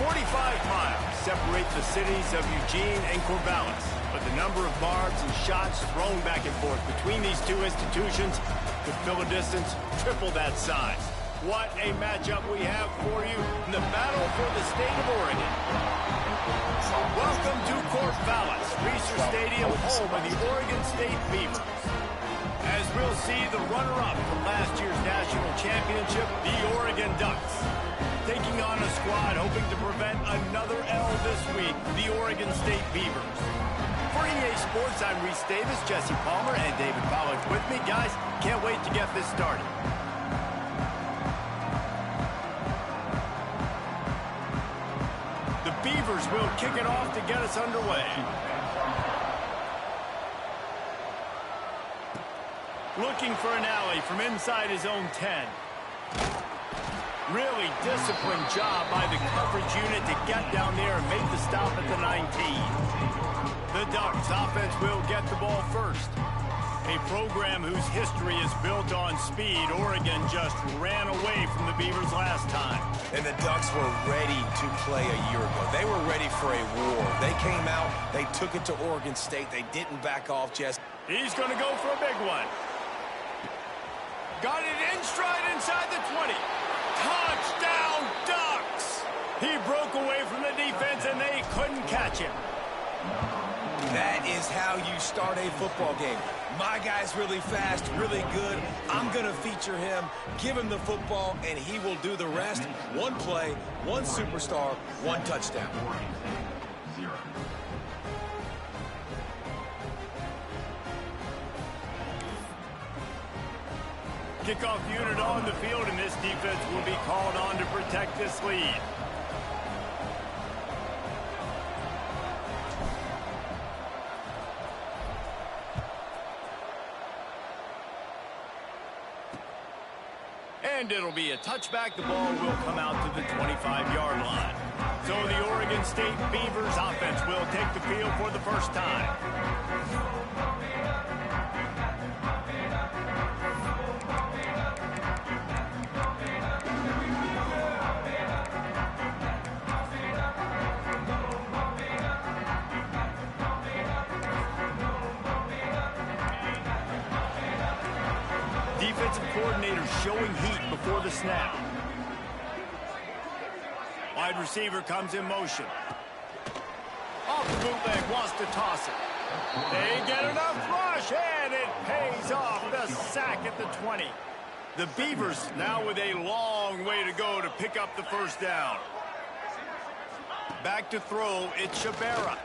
45 miles separate the cities of Eugene and Corvallis, but the number of barbs and shots thrown back and forth between these two institutions could fill a distance triple that size. What a matchup we have for you in the battle for the state of Oregon. Welcome to Corvallis, Reser Stadium, home of the Oregon State Beavers. As we'll see the runner-up from last year's national championship, the Oregon Ducks, taking on a squad hoping to prevent another L this week, the Oregon State Beavers. For EA Sports, I'm Reese Davis, Jesse Palmer, and David Pollock with me. Guys, can't wait to get this started. The Beavers will kick it off to get us underway. Looking for an alley from inside his own 10. Really disciplined job by the coverage unit to get down there and make the stop at the 19. The Ducks offense will get the ball first. A program whose history is built on speed. Oregon just ran away from the Beavers last time. And the Ducks were ready to play a year ago. They were ready for a war. They came out, they took it to Oregon State. They didn't back off, Jess. He's going to go for a big one. Got it in stride inside the 20. Touchdown, Ducks! He broke away from the defense, and they couldn't catch him. That is how you start a football game. My guy's really fast, really good. I'm going to feature him, give him the football, and he will do the rest. One play, one superstar, one touchdown. Kickoff unit on the field, and this defense will be called on to protect this lead. And it'll be a touchback. The ball will come out to the 25-yard line. So the Oregon State Beavers offense will take the field for the first time. Defensive coordinator showing heat before the snap. Wide receiver comes in motion. Off the bootleg, wants to toss it. They get enough rush, and it pays off. The sack at the 20. The Beavers now with a long way to go to pick up the first down. Back to throw, it's Shabera.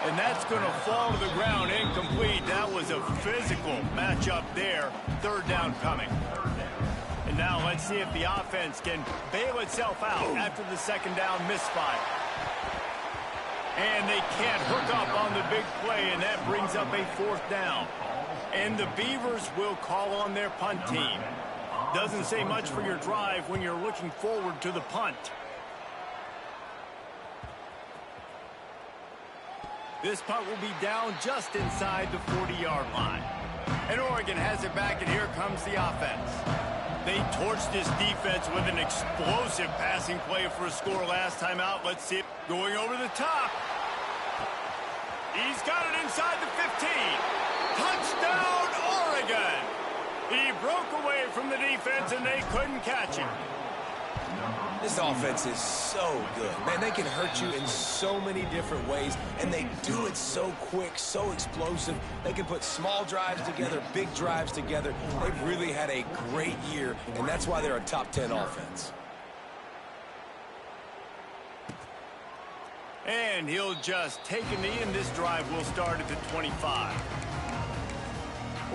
And that's going to fall to the ground incomplete. That was a physical matchup there. Third down coming. And now let's see if the offense can bail itself out after the second down misfire. And they can't hook up on the big play, and that brings up a fourth down. And the Beavers will call on their punt team. Doesn't say much for your drive when you're looking forward to the punt. This punt will be down just inside the 40-yard line. And Oregon has it back, and here comes the offense. They torched this defense with an explosive passing play for a score last time out. Let's see it going over the top. He's got it inside the 15. Touchdown, Oregon! He broke away from the defense, and they couldn't catch him. This offense is so good. Man, they can hurt you in so many different ways, and they do it so quick, so explosive. They can put small drives together, big drives together. They've really had a great year, and that's why they're a top 10 offense. And he'll just take a knee, and this drive will start at the 25.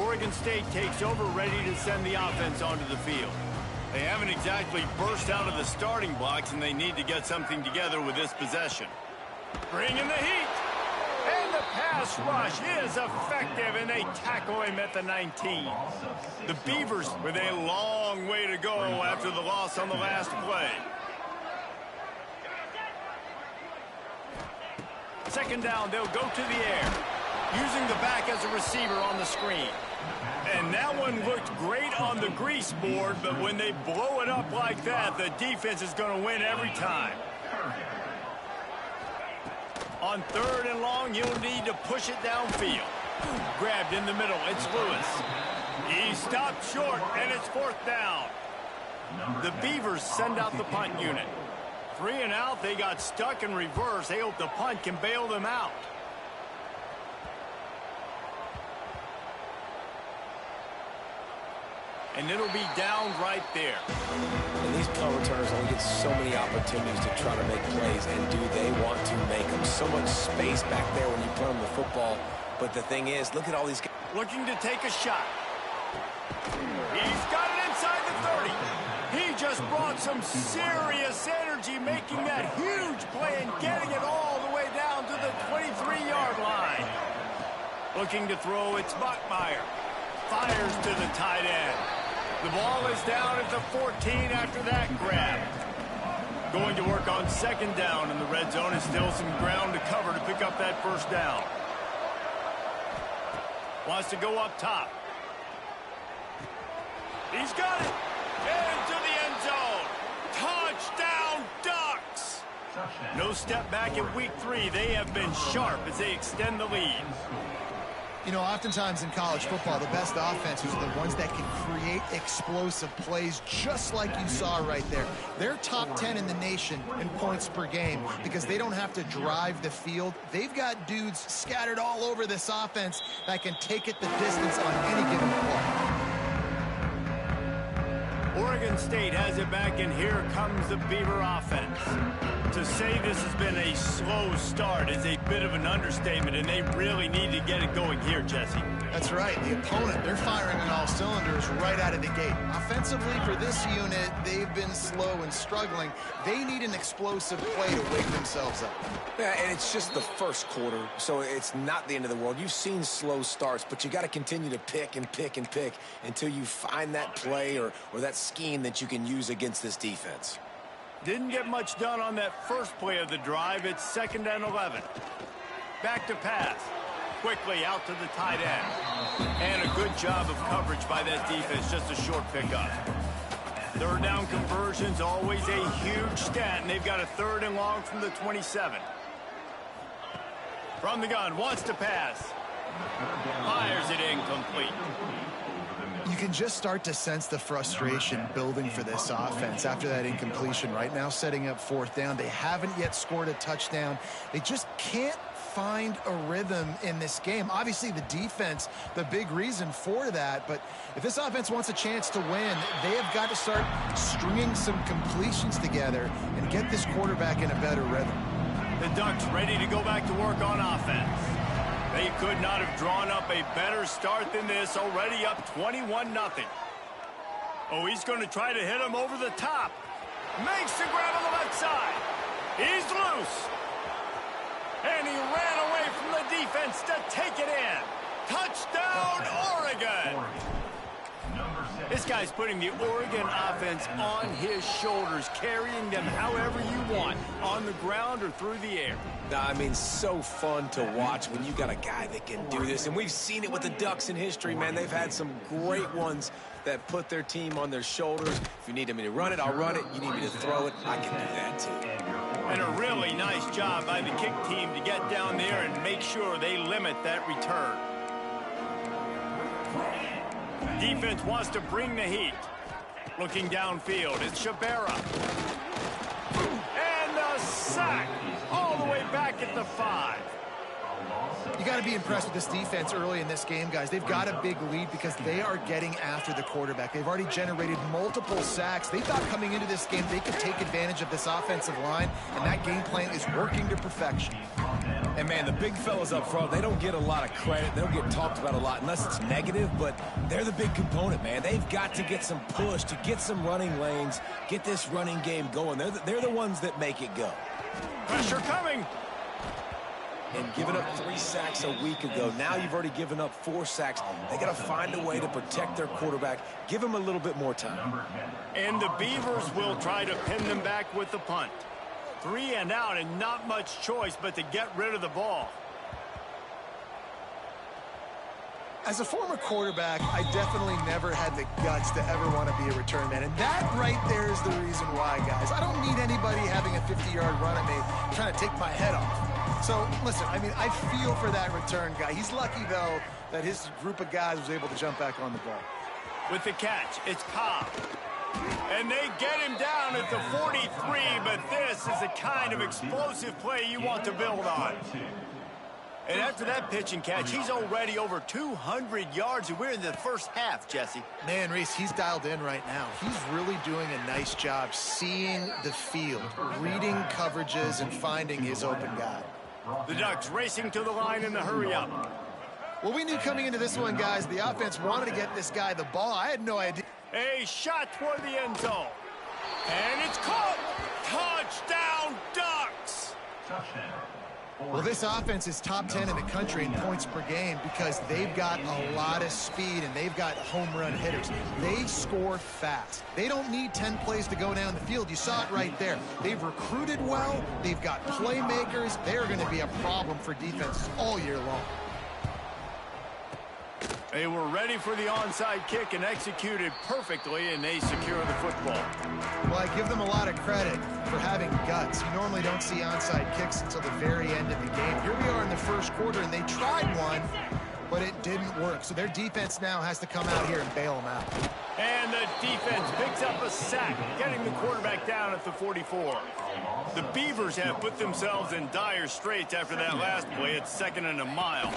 Oregon State takes over, ready to send the offense onto the field. They haven't exactly burst out of the starting blocks, and they need to get something together with this possession. Bringing the heat. And the pass rush is effective, and they tackle him at the 19. The Beavers with a long way to go after the loss on the last play. Second down, they'll go to the air, using the back as a receiver on the screen. And that one looked great on the grease board, but when they blow it up like that, the defense is going to win every time. On 3rd and long, you'll need to push it downfield. Grabbed in the middle, it's Lewis. He stopped short, and it's 4th down. The Beavers send out the punt unit. 3 and out, they got stuck in reverse. They hope the punt can bail them out. And it'll be down right there. And these punt returners only get so many opportunities to try to make plays, and do they want to make them? So much space back there when you put them the football. But the thing is, look at all these guys. Looking to take a shot. He's got it inside the 30. He just brought some serious energy, making that huge play and getting it all the way down to the 23-yard line. Looking to throw, it's Bachmeier. Fires to the tight end. The ball is down at the 14 after that grab. Going to work on 2nd down in the red zone, and still some ground to cover to pick up that 1st down. Wants to go up top. He's got it. Into the end zone. Touchdown, Ducks. No step back in week 3. They have been sharp as they extend the lead. You know, oftentimes in college football, the best offenses are the ones that can create explosive plays, just like you saw right there. They're top 10 in the nation in points per game because they don't have to drive the field. They've got dudes scattered all over this offense that can take it the distance on any given play. Oregon State has it back, and here comes the Beaver offense. To say this has been a slow start is a bit of an understatement, and they really need to get it going here, Jesse. That's right. The opponent, they're firing on all cylinders right out of the gate. Offensively, for this unit, they've been slow and struggling. They need an explosive play to wake themselves up. Yeah, and it's just the 1st quarter, so it's not the end of the world. You've seen slow starts, but you got to continue to pick and pick and pick until you find that play or that scheme that you can use against this defense. Didn't get much done on that first play of the drive. It's 2nd and 11. Back to pass. Quickly out to the tight end. And a good job of coverage by that defense. Just a short pickup. 3rd down conversions, always a huge stat, and they've got a 3rd and long from the 27. From the gun, wants to pass. Fires it incomplete. You can just start to sense the frustration building for this offense after that incompletion. Right now, setting up 4th down. They haven't yet scored a touchdown. They just can't find a rhythm in this game. Obviously, the defense, the big reason for that. But if this offense wants a chance to win, they have got to start stringing some completions together and get this quarterback in a better rhythm. The Ducks ready to go back to work on offense. They could not have drawn up a better start than this, already up 21-0. Oh, he's going to try to hit him over the top. Makes the grab on the left side. He's loose. And he ran away from the defense to take it in. Touchdown, Oregon. This guy's putting the Oregon offense on his shoulders, carrying them however you want, on the ground or through the air. I mean, so fun to watch when you got a guy that can do this. And we've seen it with the Ducks in history, man. They've had some great ones that put their team on their shoulders. If you need me to run it, I'll run it. You need me to throw it, I can do that too. And a really nice job by the kick team to get down there and make sure they limit that return. Defense wants to bring the heat. Looking downfield, it's Shabera. And a sack all the way back at the 5. You got to be impressed with this defense early in this game, guys. They've got a big lead because they are getting after the quarterback. They've already generated multiple sacks. They thought coming into this game they could take advantage of this offensive line, and that game plan is working to perfection. And, man, the big fellas up front, they don't get a lot of credit. They don't get talked about a lot unless it's negative, but they're the big component, man. They've got to get some push, to get some running lanes, get this running game going. They're the ones that make it go. Pressure coming. And giving up 3 sacks a week ago. Now you've already given up 4 sacks. They got to find a way to protect their quarterback. Give him a little bit more time. And the Beavers will try to pin them back with the punt. 3 and out, and not much choice but to get rid of the ball. As a former quarterback, I definitely never had the guts to ever want to be a return man. And that right there is the reason why, guys. I don't need anybody having a 50-yard run at me trying to take my head off. So, listen, I mean, I feel for that return guy. He's lucky, though, that his group of guys was able to jump back on the ball. With the catch, it's Cobb. And they get him down at the 43, but this is the kind of explosive play you want to build on. And after that pitch and catch, he's already over 200 yards, and we're in the first half, Jesse. Man, Reese, he's dialed in right now. He's really doing a nice job seeing the field, reading coverages, and finding his open guy. The Ducks racing to the line in the hurry-up. Well, we knew coming into this one, guys, the offense wanted to get this guy the ball. I had no idea. A shot toward the end zone. And it's caught. Touchdown, Ducks! Well, this offense is top 10 in the country in points per game because they've got a lot of speed and they've got home run hitters. They score fast. They don't need 10 plays to go down the field. You saw it right there. They've recruited well. They've got playmakers. They're going to be a problem for defenses all year long. They were ready for the onside kick and executed perfectly, and they secure the football. Well, I give them a lot of credit for having guts. You normally don't see onside kicks until the very end of the game. Here we are in the first quarter, and they tried one, but it didn't work. So their defense now has to come out here and bail them out. And the defense picks up a sack, getting the quarterback down at the 44. The Beavers have put themselves in dire straits after that last play at 2nd and a mile.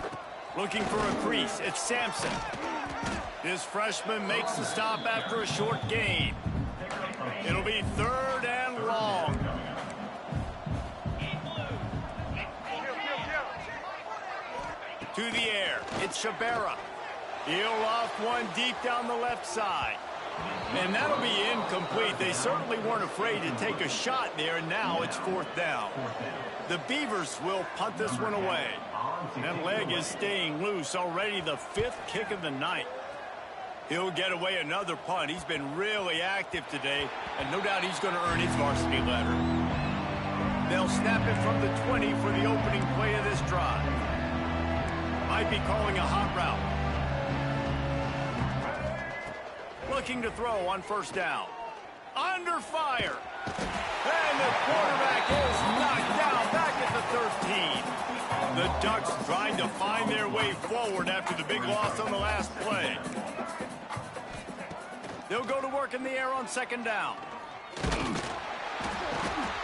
Looking for a crease, it's Sampson. This freshman makes the stop after a short gain. It'll be 3rd and long. To the air, it's Shabera. He'll loft one deep down the left side. And that'll be incomplete. They certainly weren't afraid to take a shot there, and now it's 4th down. The Beavers will punt this one away. That leg is staying loose, already the 5th kick of the night. He'll get away another punt. He's been really active today, and no doubt he's going to earn his varsity letter. They'll snap it from the 20 for the opening play of this drive. Might be calling a hot route. Looking to throw on 1st down. Under fire. And the quarterback is knocked down back at the 13. The Ducks trying to find their way forward after the big loss on the last play. They'll go to work in the air on 2nd down.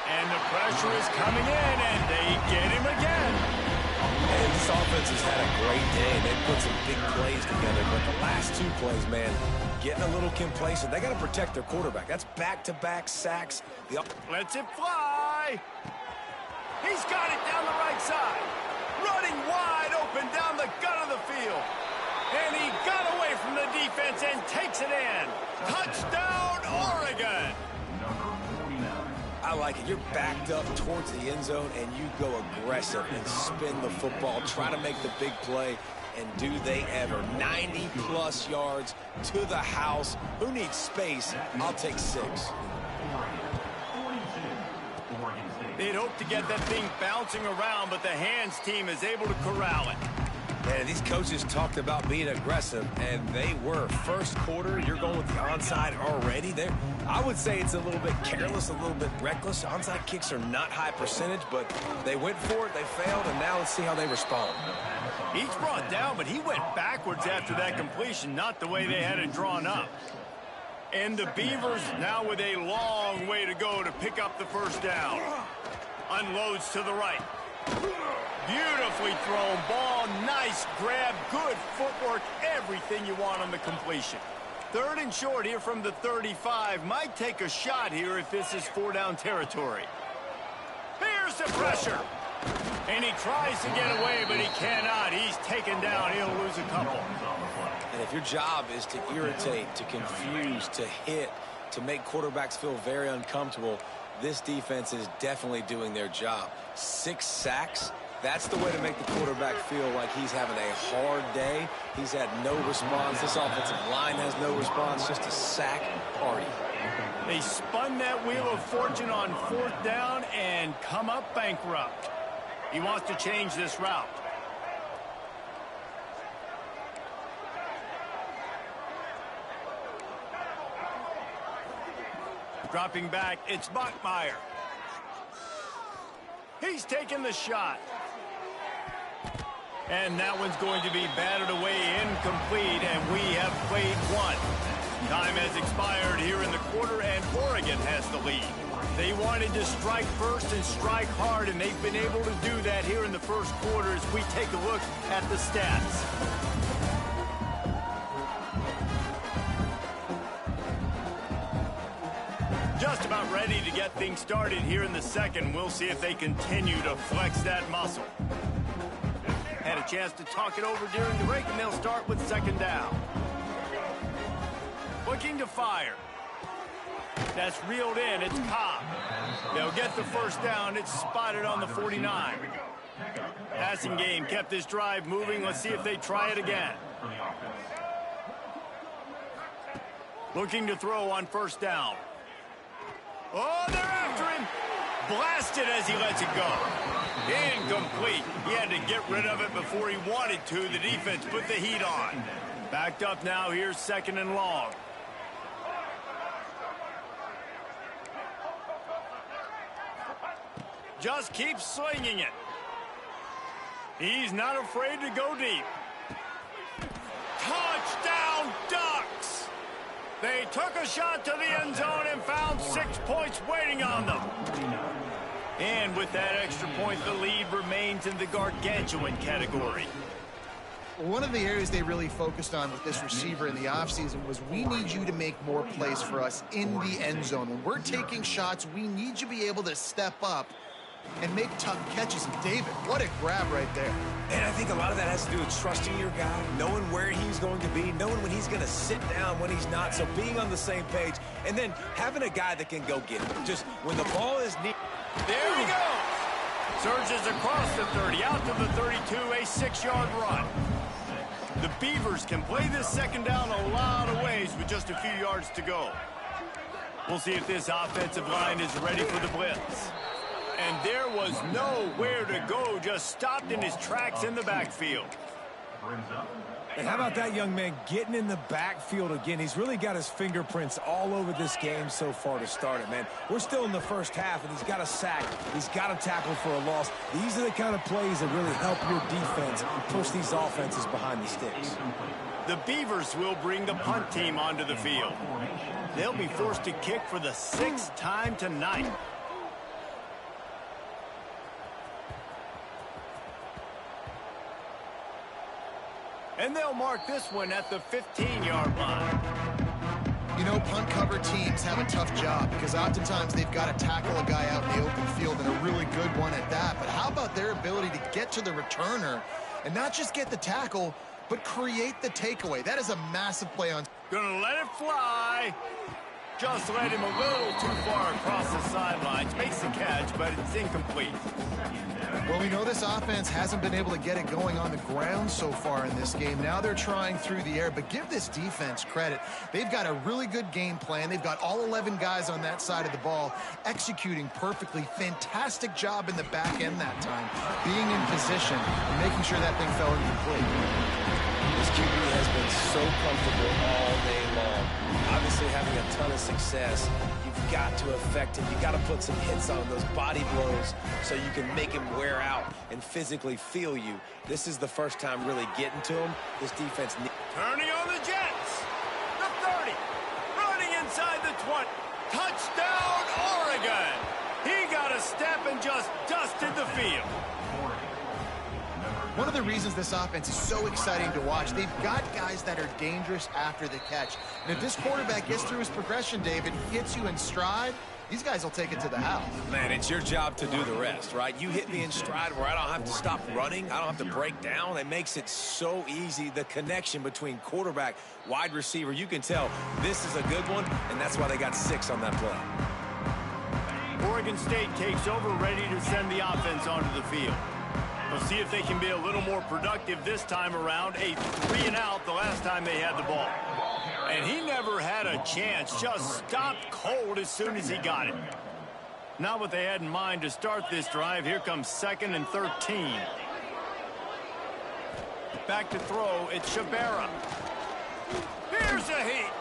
And the pressure is coming in, and they get him again. And this offense has had a great day. They've put some big plays together, but the last 2 plays, man, getting a little complacent. They got to protect their quarterback. That's back-to-back sacks. Lets it fly. He's got it down the right side. Running wide open down the gut of the field. And he got away from the defense and takes it in. Touchdown, Oregon. I like it. You're backed up towards the end zone, and you go aggressive and spin the football, try to make the big play, and do they ever. 90-plus yards to the house. Who needs space? I'll take 6. They'd hope to get that thing bouncing around, but the hands team is able to corral it. And these coaches talked about being aggressive, and they were. First quarter, you're going with the onside already. I would say it's a little bit careless, a little bit reckless. Onside kicks are not high percentage, but they went for it, they failed, and now let's see how they respond. Each brought down, but he went backwards after that completion, not the way they had it drawn up. And the Beavers now with a long way to go to pick up the 1st down. Unloads to the right. Beautifully thrown ball, nice grab, good footwork, everything you want on the completion. 3rd and short here from the 35. Might take a shot here if this is 4-down territory. Here's the pressure. And he tries to get away, but he cannot. He's taken down. He'll lose a couple. And if your job is to irritate, to confuse, to hit, to make quarterbacks feel very uncomfortable, this defense is definitely doing their job. 6 sacks. That's the way to make the quarterback feel like he's having a hard day. He's had no response. This offensive line has no response. Just a sack party. They spun that wheel of fortune on 4th down and come up bankrupt. He wants to change this route. Dropping back, it's Bachmeier. He's taking the shot. And that one's going to be batted away incomplete, and we have played one. Time has expired here in the quarter, and Oregon has the lead. They wanted to strike first and strike hard, and they've been able to do that here in the first quarter as we take a look at the stats. Just about ready to get things started here in the second. We'll see if they continue to flex that muscle. Had a chance to talk it over during the break, and they'll start with second down. Looking to fire. That's reeled in. It's Cobb. They'll get the first down. It's spotted on the 49. Passing game kept this drive moving. Let's see if they try it again. Looking to throw on first down. Oh, they're after him. Blasted as he lets it go. Incomplete. He had to get rid of it before he wanted to. The defense put the heat on. Backed up now. Here's second and long. Just keeps slinging it. He's not afraid to go deep. Touchdown, Ducks! They took a shot to the end zone and found 6 points waiting on them. And with that extra point, the lead remains in the gargantuan category. One of the areas they really focused on with this receiver in the offseason was we need you to make more plays for us in the end zone. When we're taking shots, we need you to be able to step up and make tough catches. And David, what a grab right there. And I think a lot of that has to do with trusting your guy, knowing where he's going to be, knowing when he's going to sit down, when he's not. So being on the same page, and then having a guy that can go get it. Just when the ball is near. There he goes. Surges across the 30, out to the 32, a 6-yard run. The Beavers can play this second down a lot of ways with just a few yards to go. We'll see if this offensive line is ready for the blitz. And there was nowhere to go, just stopped in his tracks in the backfield. And how about that young man getting in the backfield again? He's really got his fingerprints all over this game so far to start it, man. We're still in the first half, and he's got a sack. He's got a tackle for a loss. These are the kind of plays that really help your defense push these offenses behind the sticks. The Beavers will bring the punt team onto the field. They'll be forced to kick for the 6th time tonight. And they'll mark this one at the 15-yard line. You know, punt cover teams have a tough job because oftentimes they've got to tackle a guy out in the open field, and a really good one at that. But how about their ability to get to the returner and not just get the tackle, but create the takeaway? That is a massive play on. Gonna let it fly. Just led him a little too far across the sidelines. Makes the catch, but it's incomplete. Well, we know this offense hasn't been able to get it going on the ground so far in this game. Now they're trying through the air, but give this defense credit. They've got a really good game plan. They've got all 11 guys on that side of the ball executing perfectly. Fantastic job in the back end that time, being in position and making sure that thing fell incomplete. This QB has been so comfortable all day long. Obviously having a ton of success. You've got to affect him. You've got to put some hits on him, those body blows, so you can make him wear out and physically feel you. This is the first time really getting to him. This defense. Turning on the Jets. The 30. Running inside the 20. Touchdown, Oregon. He got a step and just dusted the field. One of the reasons this offense is so exciting to watch, they've got guys that are dangerous after the catch. And if this quarterback gets through his progression, David, hits you in stride, these guys will take it to the house. Man, it's your job to do the rest, right? You hit me in stride where I don't have to stop running. I don't have to break down. It makes it so easy. The connection between quarterback, wide receiver, you can tell this is a good one, and that's why they got 6 on that play. Oregon State takes over, ready to send the offense onto the field. We'll see if they can be a little more productive this time around. A 3-and-out the last time they had the ball. And he never had a chance. Just stopped cold as soon as he got it. Not what they had in mind to start this drive. Here comes 2nd and 13. Back to throw. It's Shabera. Here's a heat.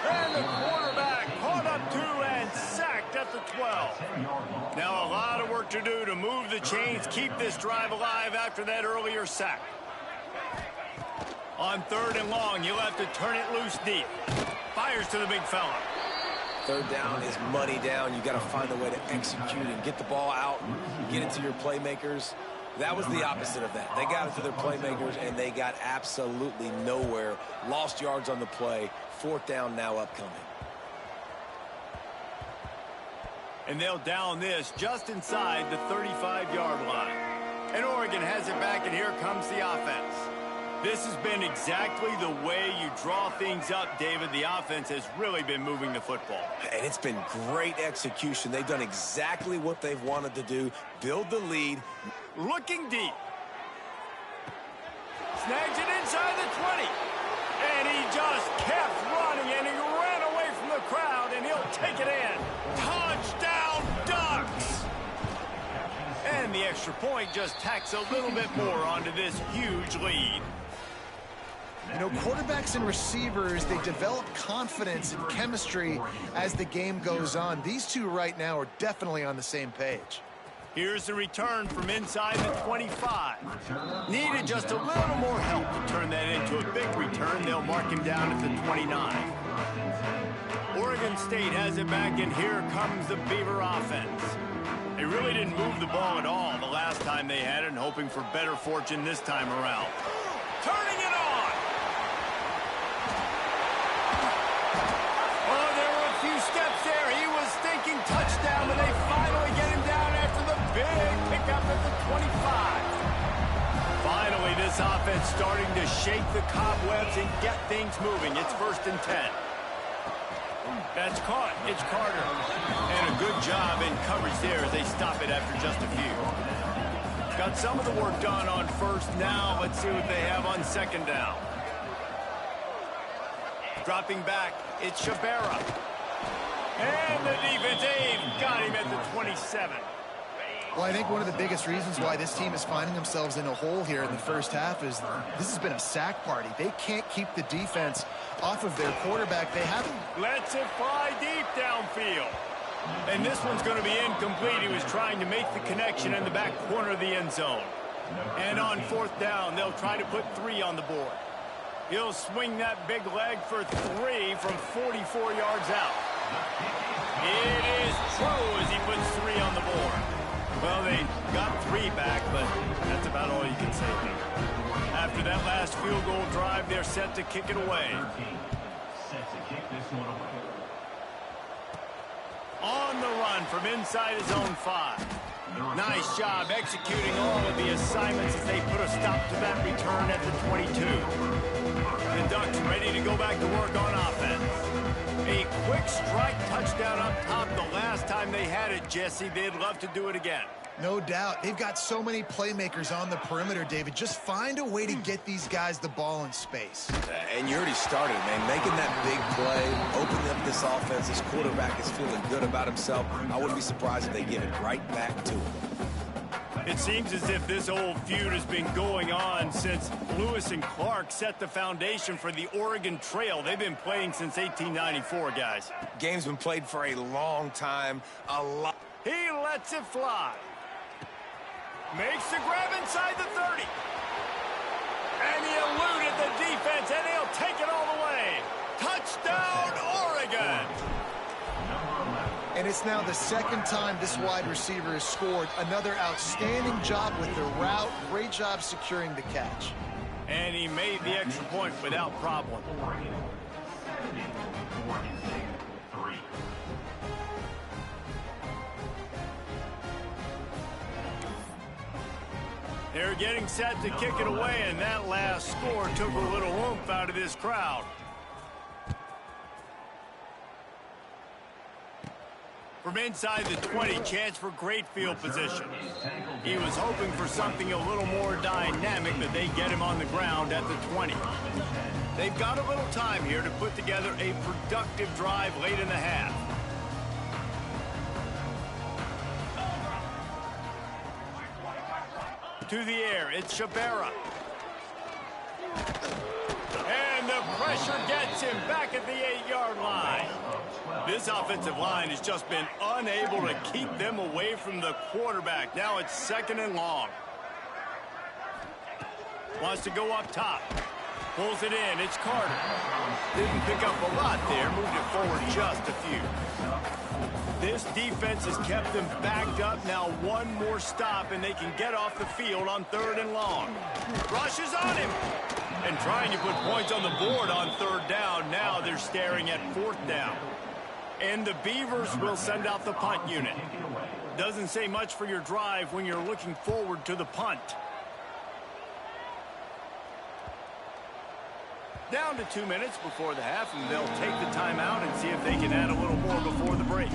And the quarterback brought up 2 and sacked at the 12. Now a lot of work to do to move the chains, keep this drive alive after that earlier sack. On 3rd and long, you'll have to turn it loose deep. Fires to the big fella. 3rd down is money down. You got to find a way to execute and get the ball out, get it to your playmakers. That was the opposite of that. They got it to their playmakers, and they got absolutely nowhere. Lost yards on the play. 4th down now upcoming. And they'll down this just inside the 35-yard line. And Oregon has it back, and here comes the offense. This has been exactly the way you draw things up, David. The offense has really been moving the football. And it's been great execution. They've done exactly what they've wanted to do, build the lead. Looking deep. Snags it inside the 20. And he just kept running, and he ran away from the crowd, and he'll take it in. Touchdown, Ducks! And the extra point just tacks a little bit more onto this huge lead. You know, quarterbacks and receivers, they develop confidence and chemistry as the game goes on. These two right now are definitely on the same page. Here's the return from inside the 25. Needed just a little more help to turn that into a big return. They'll mark him down at the 29. Oregon State has it back, and here comes the Beaver offense. They really didn't move the ball at all the last time they had it, and hoping for better fortune this time around. Turning it on! Oh, there were a few steps there. He was thinking touchdown, but they finally get him down after the big pickup at the 25. Finally, this offense starting to shake the cobwebs and get things moving. It's 1st and 10. That's caught. It's Carter. And a good job in coverage there as they stop it after just a few. Got some of the work done on 1st. Now let's see what they have on 2nd down. Dropping back, it's Shabera. And the defense got him at the 27. Well, I think one of the biggest reasons why this team is finding themselves in a hole here in the first half is this has been a sack party. They can't keep the defense off of their quarterback. They haven't. Lets it fly deep downfield. And this one's going to be incomplete. He was trying to make the connection in the back corner of the end zone. And on 4th down, they'll try to put 3 on the board. He'll swing that big leg for 3 from 44 yards out. It is true as he puts 3 on the board. Well, they got 3 back, but that's about all you can say. After that last field goal drive, they're set to kick it away. On the run from inside his own 5. Nice job executing all of the assignments as they put a stop to that return at the 22. The Ducks ready to go back to work on offense. A quick strike touchdown up top the last time they had it, Jesse. They'd love to do it again. No doubt. They've got so many playmakers on the perimeter, David. Just find a way to get these guys the ball in space. And you already started, man. Making that big play, opening up this offense. This quarterback is feeling good about himself. I wouldn't be surprised if they give it right back to him. It seems as if this old feud has been going on since Lewis and Clark set the foundation for the Oregon Trail. They've been playing since 1894, guys. Game's been played for a long time. He lets it fly. Makes the grab inside the 30. And he eluded the defense, and he'll take it all the way. Touchdown, Oregon! And it's now the 2nd time this wide receiver has scored. Another outstanding job with the route. Great job securing the catch. And he made the extra point without problem. They're getting set to kick it away, and that last score took a little oomph out of this crowd. From inside the 20, chance for great field position. He was hoping for something a little more dynamic, but they get him on the ground at the 20. They've got a little time here to put together a productive drive late in the half. To the air, it's Shabera. And the the pressure gets him back at the 8-yard line. This offensive line has just been unable to keep them away from the quarterback. Now it's 2nd and long. Wants to go up top. Pulls it in. It's Carter. Didn't pick up a lot there. Moved it forward just a few. This defense has kept them backed up. Now one more stop, and they can get off the field on 3rd and long. Rushes on him. And trying to put points on the board on 3rd down. Now they're staring at 4th down. And the Beavers will send out the punt unit. Doesn't say much for your drive when you're looking forward to the punt. Down to 2 minutes before the half, and they'll take the timeout and see if they can add a little more before the break.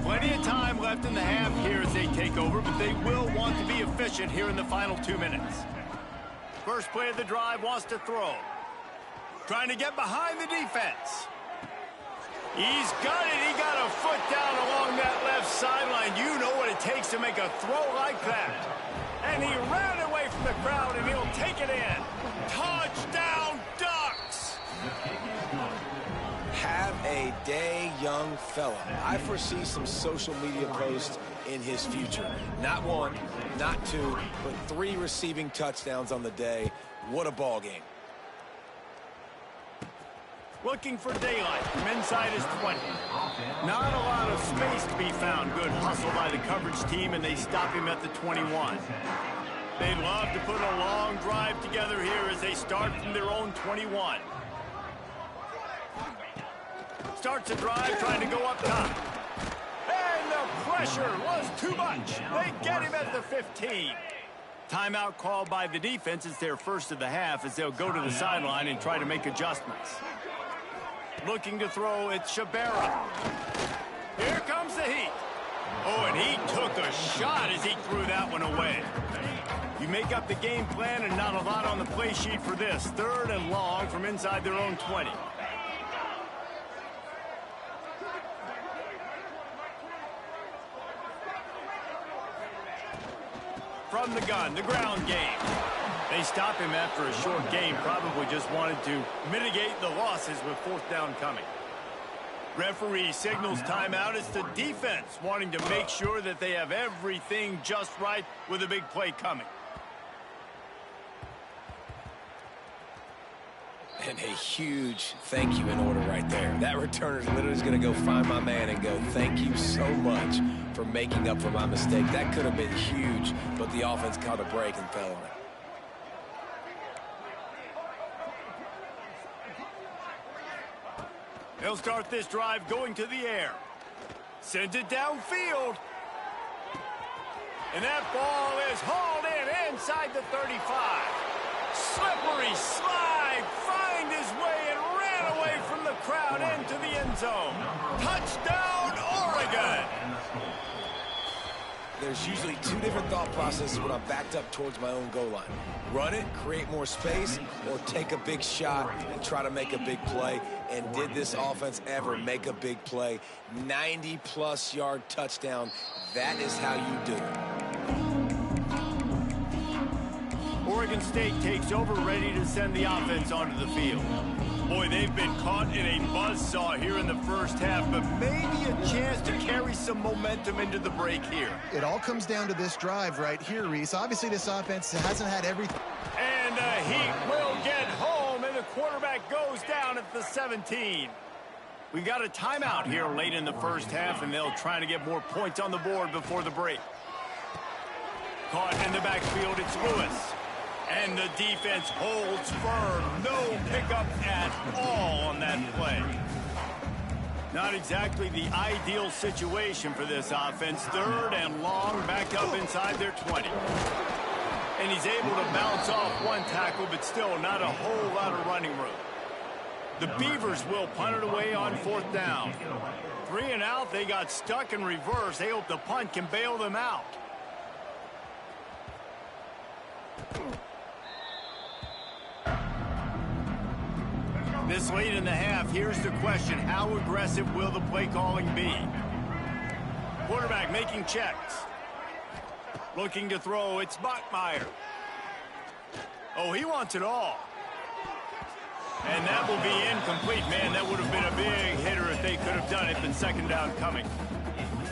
Plenty of time left in the half here as they take over, but they will want to be efficient here in the final 2 minutes. First play of the drive, wants to throw. Trying to get behind the defense. He's got it. He got a foot down along that left sideline. You know what it takes to make a throw like that. And he ran away from the crowd, and he'll take it in. Touchdown, Ducks! Have a day, young fella. I foresee some social media posts in his future. Not 1, not 2, but 3 receiving touchdowns on the day. What a ball game. Looking for daylight from inside his 20. Not a lot of space to be found. Good hustle by the coverage team, and they stop him at the 21. They'd love to put a long drive together here as they start from their own 21. Starts a drive trying to go up top. And the pressure was too much. They get him at the 15. Timeout called by the defense. It's their first of the half as they'll go to the sideline and try to make adjustments. Looking to throw, it's Shabera. Here comes the heat. Oh, and he took a shot as he threw that one away. You make up the game plan and not a lot on the play sheet for this. 3rd and long from inside their own 20. From the gun, the ground game. They stop him after a short game, probably just wanted to mitigate the losses with 4th down coming. Referee signals timeout. It's the defense wanting to make sure that they have everything just right with a big play coming. And a huge thank you in order right there. That returner is literally going to go find my man and go, thank you so much for making up for my mistake. That could have been huge, but the offense caught a break and fell on it. They'll start this drive going to the air. Sends it downfield. And that ball is hauled in inside the 35. Slippery slide, find his way and ran away from the crowd into the end zone. Touchdown, Oregon! There's usually 2 different thought processes when I'm backed up towards my own goal line. Run it, create more space, or take a big shot and try to make a big play. And did this offense ever make a big play? 90-plus yard touchdown. That is how you do it. Oregon State takes over, ready to send the offense onto the field. Boy, they've been caught in a buzzsaw here in the first half, but maybe a chance to carry some momentum into the break here. It all comes down to this drive right here, Reese. Obviously, this offense hasn't had everything. And the Heat will get home, and the quarterback goes down at the 17. We got a timeout here late in the first half, and they'll try to get more points on the board before the break. Caught in the backfield, it's Lewis. And the defense holds firm. No pickup at all on that play. Not exactly the ideal situation for this offense. 3rd and long, back up inside their 20. And he's able to bounce off one tackle, but still not a whole lot of running room. The Beavers will punt it away on 4th down. 3 and out, they got stuck in reverse. They hope the punt can bail them out. This late in the half, here's the question. How aggressive will the play calling be? Quarterback making checks. Looking to throw, it's Bachmeier. Oh, he wants it all. And that will be incomplete. Man, that would have been a big hitter if they could have done it, but second down coming.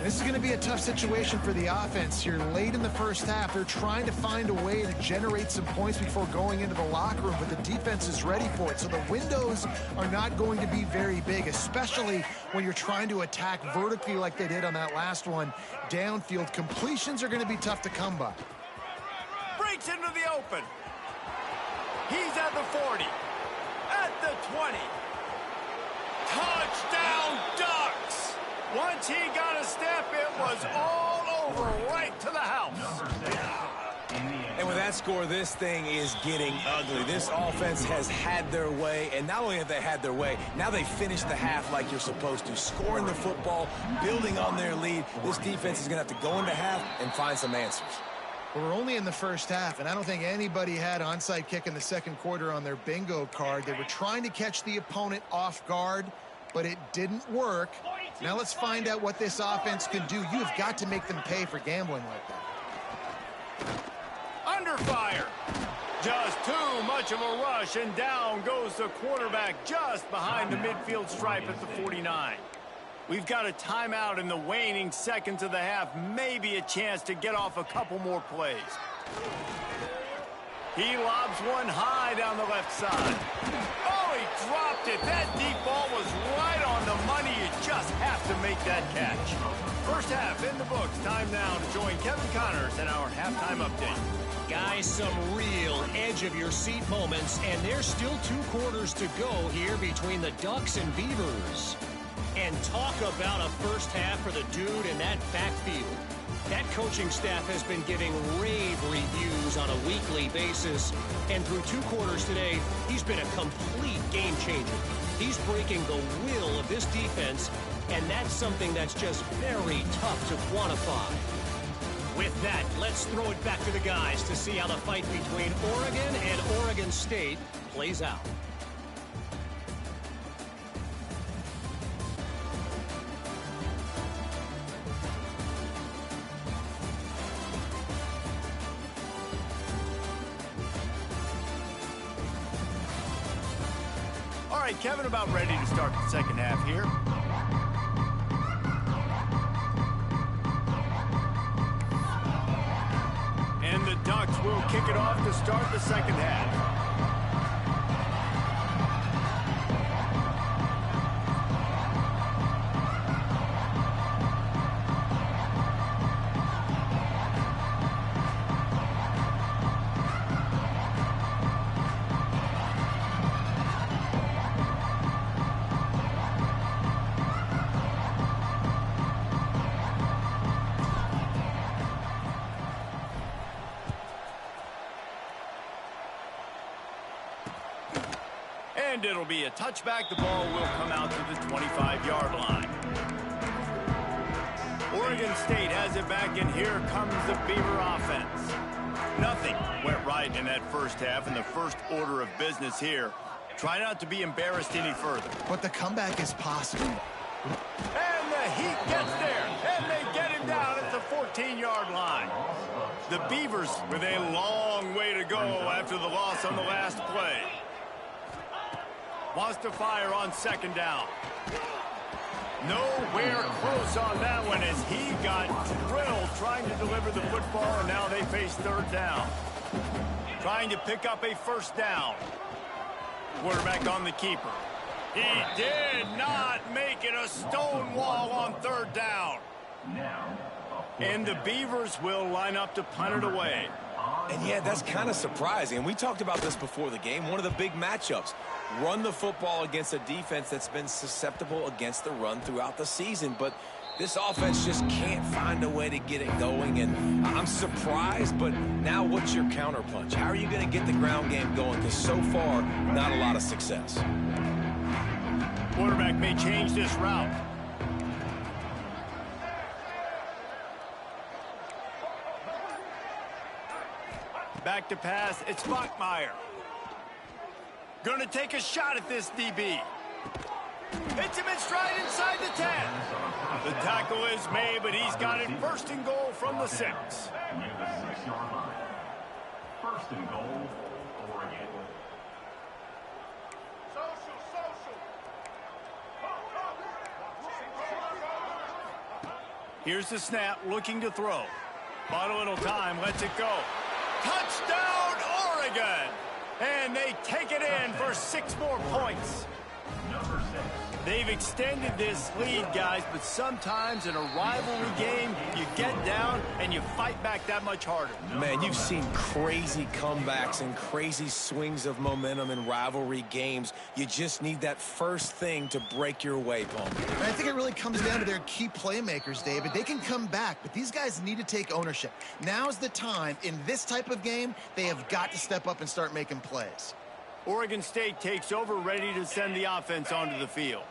This is going to be a tough situation for the offense here. Late in the first half, they're trying to find a way to generate some points before going into the locker room, but the defense is ready for it. So the windows are not going to be very big, especially when you're trying to attack vertically like they did on that last one. Downfield completions are going to be tough to come by. Breaks into the open. He's at the 40. At the 20. Touchdown Ducks! Once he got a step, it was all over right to the house. And with that score, this thing is getting ugly. This offense has had their way, and not only have they had their way, now they finished the half like you're supposed to, scoring the football, building on their lead. This defense is going to have to go into half and find some answers. Well, we're only in the first half, and I don't think anybody had onside kick in the second quarter on their bingo card. They were trying to catch the opponent off guard, but it didn't work. Now let's find out what this offense can do. You have got to make them pay for gambling like that. Under fire. Just too much of a rush, and down goes the quarterback just behind the midfield stripe at the 49. We've got a timeout in the waning seconds of the half. Maybe a chance to get off a couple more plays. He lobs one high down the left side. Oh, he dropped it. That deep ball was right on the money. You just have to make that catch. First half in the books. Time now to join Kevin Connors in our halftime update. Guys, some real edge-of-your-seat moments, and there's still 2 quarters to go here between the Ducks and Beavers. And talk about a first half for the dude in that backfield. That coaching staff has been giving rave reviews on a weekly basis. And through 2 quarters today, he's been a complete game changer. He's breaking the will of this defense, and that's something that's just very tough to quantify. With that, let's throw it back to the guys to see how the fight between Oregon and Oregon State plays out. All right, Kevin, about ready to start the second half here. And the Ducks will kick it off to start the second half. And it'll be a touchback. The ball will come out to the 25-yard line. Oregon State has it back, and here comes the Beaver offense. Nothing went right in that first half, and the first order of business here. Try not to be embarrassed any further. But the comeback is possible. And the Heat gets there, and they get him down at the 14-yard line. The Beavers with a long way to go after the loss on the last play. Wants to fire on second down. Nowhere close on that one as he got drilled trying to deliver the football, and now they face third down. Trying to pick up a first down. Quarterback on the keeper. He did not make it a stone wall on third down. And the Beavers will line up to punt it away. And yeah, that's kind of surprising. And we talked about this before the game. One of the big matchups. Run the football against a defense that's been susceptible against the run throughout the season. But this offense just can't find a way to get it going. And I'm surprised, but now what's your counterpunch? How are you going to get the ground game going? Because so far, not a lot of success. Quarterback may change this route. Back to pass, it's Bachmeier. Gonna take a shot at this DB. Hits him in stride inside the 10. The tackle is made, but he's got it first and goal from the 6. First and goal Oregon. Here's the snap, looking to throw. Bought a little time, lets it go. Touchdown, Oregon! And they take it in for 6 more points. Number 6. They've extended this lead, guys, but sometimes in a rivalry game, you get down and you fight back that much harder. Man, you've seen crazy comebacks and crazy swings of momentum in rivalry games. You just need that first thing to break your way, Paul. And I think it really comes down to their key playmakers, David. They can come back, but these guys need to take ownership. Now's the time. In this type of game, they have got to step up and start making plays. Oregon State takes over, ready to send the offense onto the field.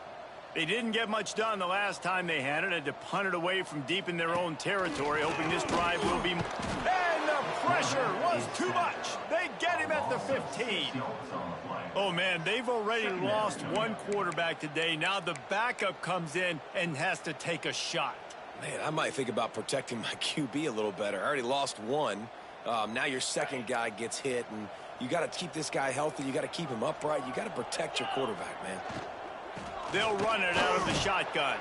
They didn't get much done the last time they had it. Had to punt it away from deep in their own territory, hoping this drive will be... And the pressure was too much. They get him at the 15. Oh, man, they've already lost one quarterback today. Now the backup comes in and has to take a shot. Man, I might think about protecting my QB a little better. I already lost one. Now your second guy gets hit, and you got to keep this guy healthy. You got to keep him upright. You got to protect your quarterback, man. They'll run it out of the shotgun.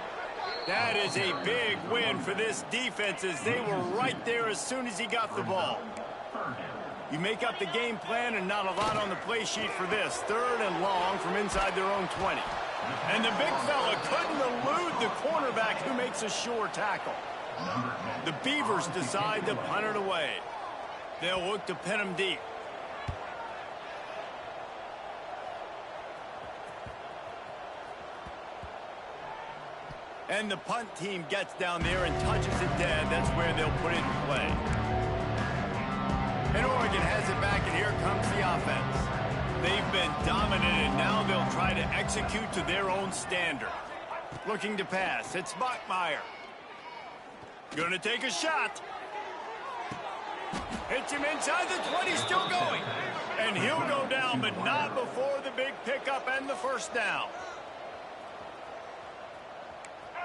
That is a big win for this defense, as they were right there as soon as he got the ball. You make up the game plan and not a lot on the play sheet for this. 3rd and long from inside their own 20. And the big fella couldn't elude the cornerback, who makes a sure tackle. The Beavers decide to punt it away. They'll look to pin him deep. And the punt team gets down there and touches it dead. That's where they'll put it in play. And Oregon has it back, and here comes the offense. They've been dominated. Now they'll try to execute to their own standard. Looking to pass. It's Bachmeier. Going to take a shot. Hits him inside the 20, still going. And he'll go down, but not before the big pickup and the first down.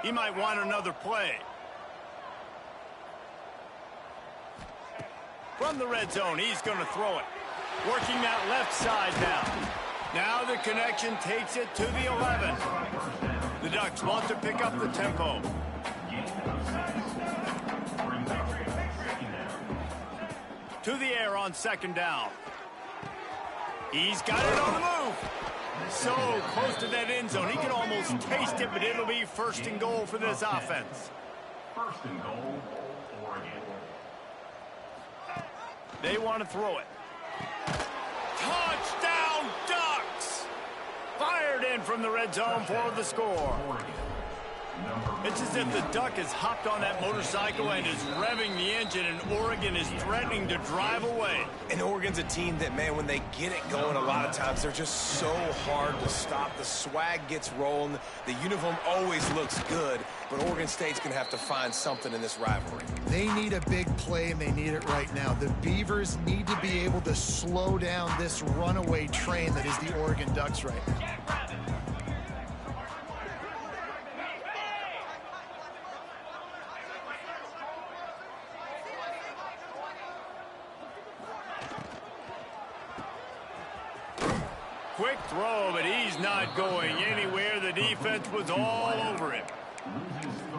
He might want another play. From the red zone, he's going to throw it. Working that left side now. Now the connection takes it to the 11. The Ducks want to pick up the tempo. To the air on 2nd down. He's got it on the move. So close to that end zone. He can almost taste it, but it'll be 1st and goal for this offense. 1st and goal, Oregon. They want to throw it. Touchdown, Ducks! Fired in from the red zone for the score. It's as if the Duck has hopped on that motorcycle and is revving the engine, and Oregon is threatening to drive away. And Oregon's a team that, man, when they get it going, a lot of times they're just so hard to stop. The swag gets rolling. The uniform always looks good, but Oregon State's going to have to find something in this rivalry. They need a big play, and they need it right now. The Beavers need to be able to slow down this runaway train that is the Oregon Ducks right now. Quick throw, but he's not going anywhere. The defense was all over him.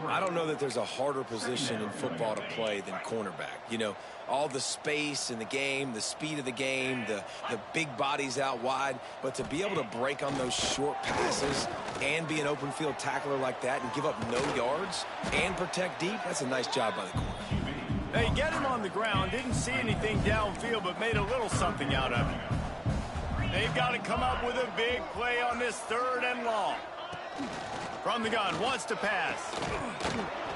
I don't know that there's a harder position in football to play than cornerback. You know, all the space in the game, the speed of the game, the big bodies out wide. But to be able to break on those short passes and be an open field tackler like that and give up no yards and protect deep, that's a nice job by the corner. They get him on the ground, didn't see anything downfield, but made a little something out of it. They've got to come up with a big play on this 3rd and long. From the gun, wants to pass.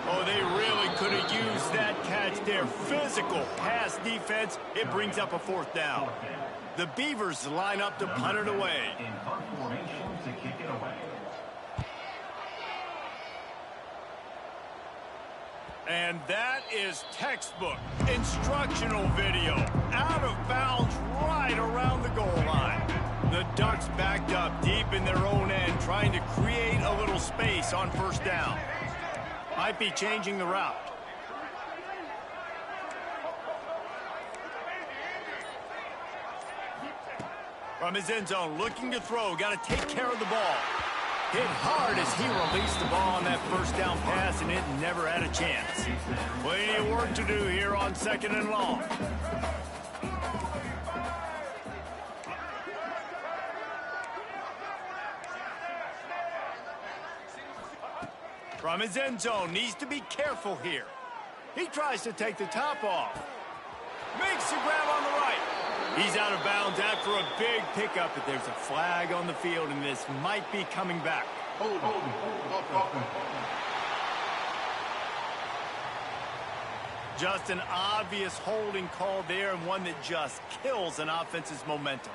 Oh, they really could have used that catch there. Physical pass defense. It brings up a 4th down. The Beavers line up to punt it away. In punt formation to kick it away. And that is textbook instructional video. Out of bounds right around the goal line. The Ducks backed up deep in their own end, trying to create a little space on 1st down. Might be changing the route. From his end zone, looking to throw, got to take care of the ball. Hit hard as he released the ball on that first down pass, and it never had a chance. Plenty of work to do here on 2nd and long. From his end zone, needs to be careful here. He tries to take the top off. Makes the grab on the right. He's out of bounds after a big pickup, but there's a flag on the field, and this might be coming back. Just an obvious holding call there, and one that just kills an offense's momentum.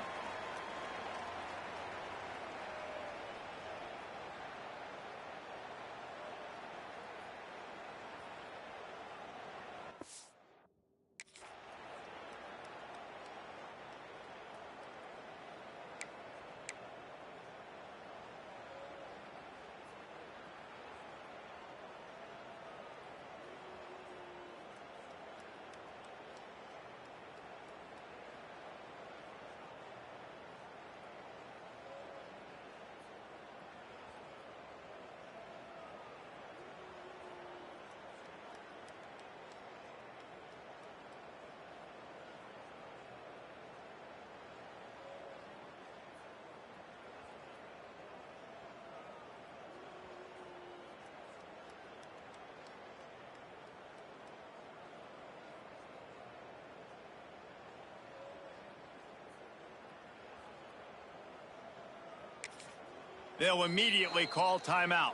They'll immediately call timeout.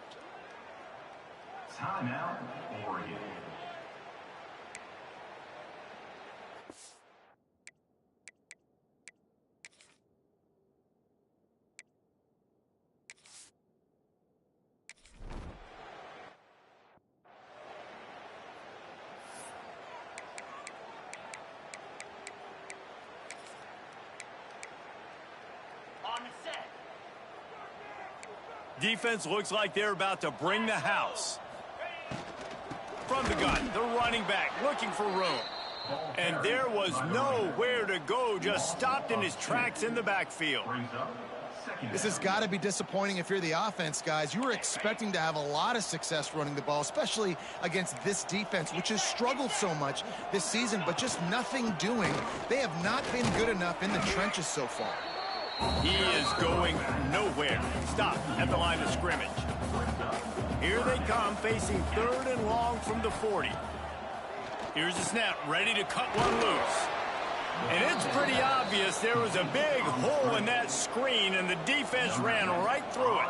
Timeout, Oregon. Defense looks like they're about to bring the house. From the gun, the running back looking for room. And there was nowhere to go, just stopped in his tracks in the backfield. This has got to be disappointing if you're the offense, guys. You were expecting to have a lot of success running the ball, especially against this defense, which has struggled so much this season, but just nothing doing. They have not been good enough in the trenches so far. He is going nowhere. Stop at the line of scrimmage. Here they come, facing 3rd and long from the 40. Here's the snap, ready to cut one loose. And it's pretty obvious there was a big hole in that screen, and the defense ran right through it.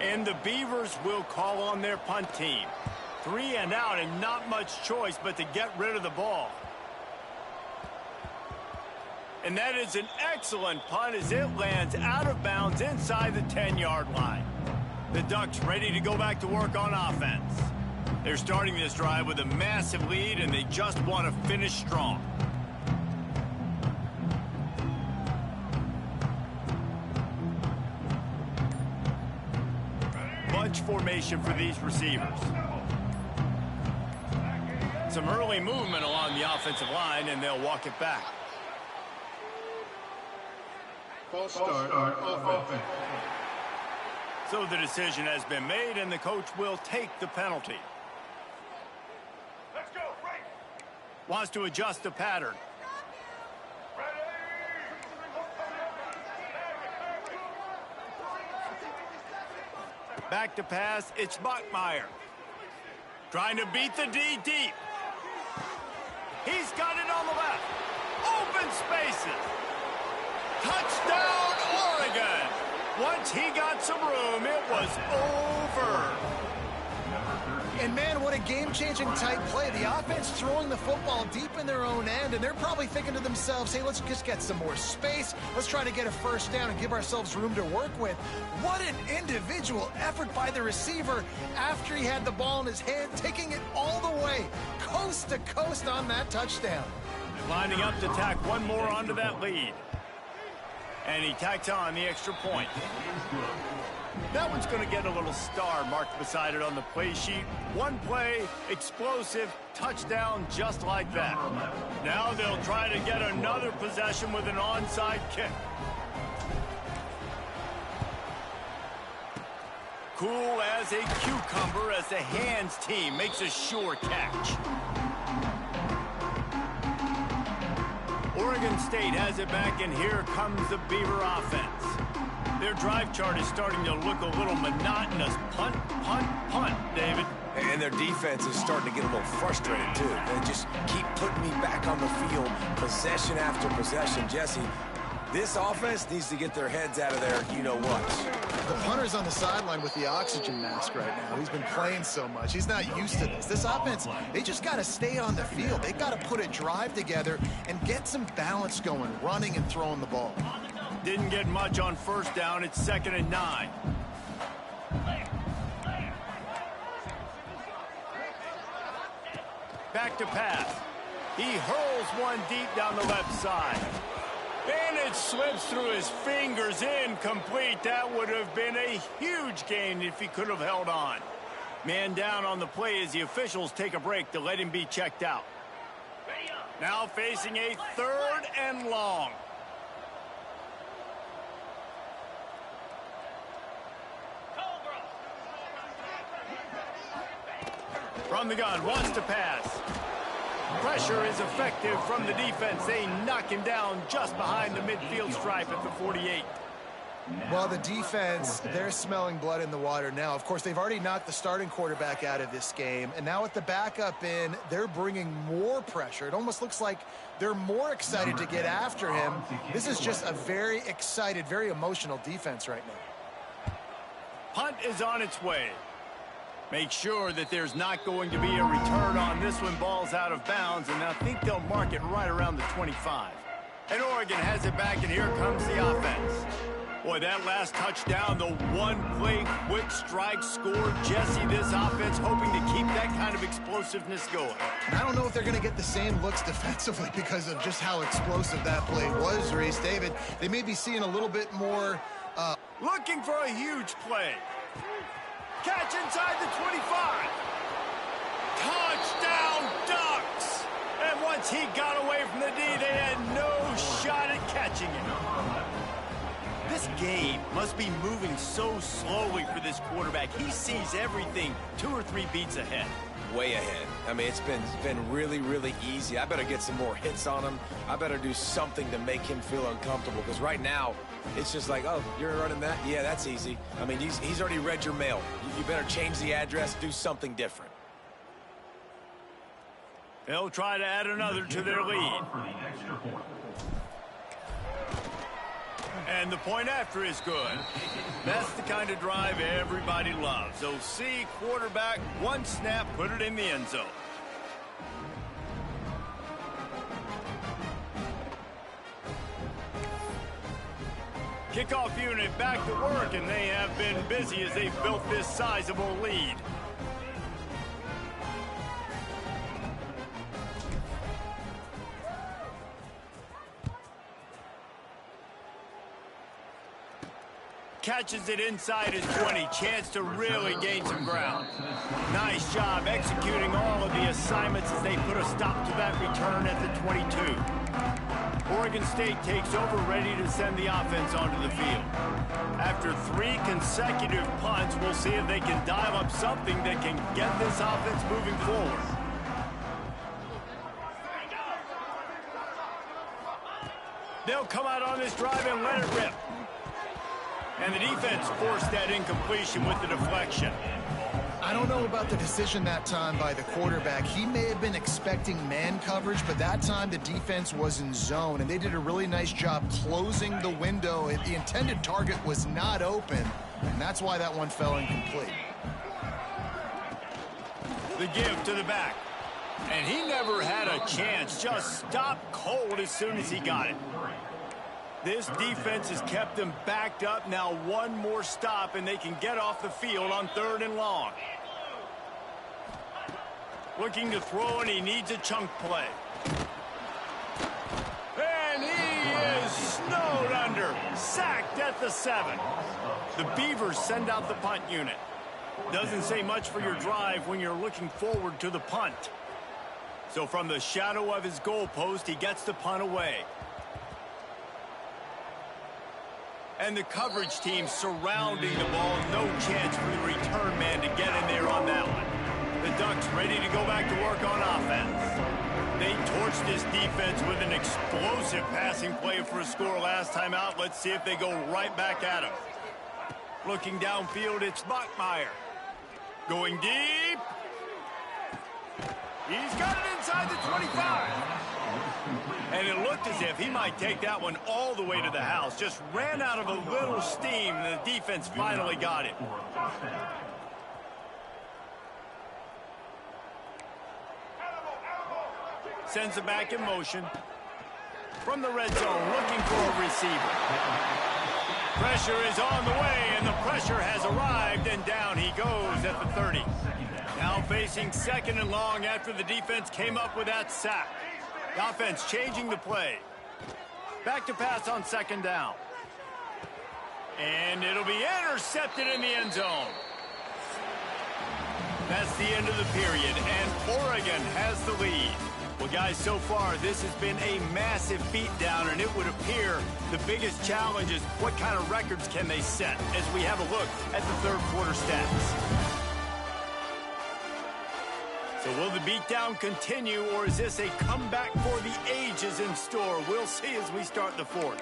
And the Beavers will call on their punt team. 3 and out, and not much choice but to get rid of the ball. And that is an excellent punt as it lands out of bounds inside the 10-yard line. The Ducks ready to go back to work on offense. They're starting this drive with a massive lead, and they just want to finish strong. Bunch formation for these receivers. Some early movement along the offensive line, and they'll walk it back. False start offense. So the decision has been made, and the coach will take the penalty. Let's go, right. Wants to adjust the pattern. Back to pass, it's Buckmeyer. Trying to beat the D deep. He's got it on the left. Open spaces. Touchdown, Oregon! Once he got some room, it was over. And man, what a game-changing type play. The offense throwing the football deep in their own end, and they're probably thinking to themselves, hey, let's just get some more space. Let's try to get a first down and give ourselves room to work with. What an individual effort by the receiver after he had the ball in his hand, taking it all the way, coast to coast on that touchdown. Lining up to tack one more onto that lead. And he tacks on the extra point. That one's going to get a little star marked beside it on the play sheet. One play, explosive, touchdown, just like that. Now they'll try to get another possession with an onside kick. Cool as a cucumber as the hands team makes a sure catch. Oregon State has it back, and here comes the Beaver offense. Their drive chart is starting to look a little monotonous. Punt, punt, punt, David. And their defense is starting to get a little frustrated, too. They just keep putting me back on the field, possession after possession. Jesse, this offense needs to get their heads out of there, you-know-what. The punter's on the sideline with the oxygen mask right now. He's been playing so much. He's not used to this. This offense, they just got to stay on the field. They got to put a drive together and get some balance going, running and throwing the ball. Didn't get much on first down. It's 2nd and 9. Back to pass. He hurls one deep down the left side. And it slips through his fingers, incomplete. That would have been a huge gain if he could have held on. Man down on the play as the officials take a break to let him be checked out. Now facing a 3rd and long. From the gun, wants to pass. Pressure is effective from the defense. They knock him down just behind the midfield stripe at the 48. Well, the defense, they're smelling blood in the water now. Of course, they've already knocked the starting quarterback out of this game. And now with the backup in, they're bringing more pressure. It almost looks like they're more excited to get after him. This is just a very excited, very emotional defense right now. Punt is on its way. Make sure that there's not going to be a return on this one. Ball's out of bounds, and I think they'll mark it right around the 25. And Oregon has it back, and here comes the offense. Boy, that last touchdown, the one-play quick strike score. Jesse, this offense hoping to keep that kind of explosiveness going. And I don't know if they're going to get the same looks defensively because of just how explosive that play was, Reese. David, they may be seeing a little bit more... Looking for a huge play. Catch inside the 25. Touchdown, Ducks! And once he got away from the D, they had no shot at catching him. This game must be moving so slowly for this quarterback. He sees everything 2 or 3 beats ahead. Way ahead. I mean, it's been really, really easy. I better get some more hits on him. I better do something to make him feel uncomfortable, because right now, it's just like, oh, you're running that? Yeah, that's easy. I mean, he's already read your mail. You better change the address, do something different. They'll try to add another to their lead. And the point after is good. That's the kind of drive everybody loves. OC, quarterback, one snap, put it in the end zone. Kickoff unit back to work, and they have been busy as they've built this sizable lead. Catches it inside his 20. Chance to really gain some ground. Nice job executing all of the assignments as they put a stop to that return at the 22. Oregon State takes over, ready to send the offense onto the field. After 3 consecutive punts, we'll see if they can dial up something that can get this offense moving forward. They'll come out on this drive and let it rip. And the defense forced that incompletion with the deflection. I don't know about the decision that time by the quarterback. He may have been expecting man coverage, but that time the defense was in zone, and they did a really nice job closing the window. The intended target was not open, and that's why that one fell incomplete. The give to the back. And he never had a chance. Just stopped cold as soon as he got it. This defense has kept them backed up. Now one more stop, and they can get off the field on 3rd and long. Looking to throw, and he needs a chunk play. And he is snowed under. sacked at the 7. The Beavers send out the punt unit. Doesn't say much for your drive when you're looking forward to the punt. So from the shadow of his goalpost, he gets the punt away. And the coverage team surrounding the ball. No chance for the return man to get in there on that one. The Ducks ready to go back to work on offense. They torched this defense with an explosive passing play for a score last time out. Let's see if they go right back at him. Looking downfield, it's Bachmeier. Going deep. He's got it inside the 25. And it looked as if he might take that one all the way to the house. Just ran out of a little steam, and the defense finally got it. Sends it back in motion. From the red zone, looking for a receiver. Pressure is on the way, and the pressure has arrived, and down he goes at the 30. Now facing 2nd and long after the defense came up with that sack. The offense changing the play. Back to pass on 2nd down. And it'll be intercepted in the end zone. That's the end of the period, and Oregon has the lead. Well, guys, so far, this has been a massive beatdown, and it would appear the biggest challenge is what kind of records can they set as we have a look at the third quarter stats. So will the beatdown continue, or is this a comeback for the ages in store? We'll see as we start the fourth.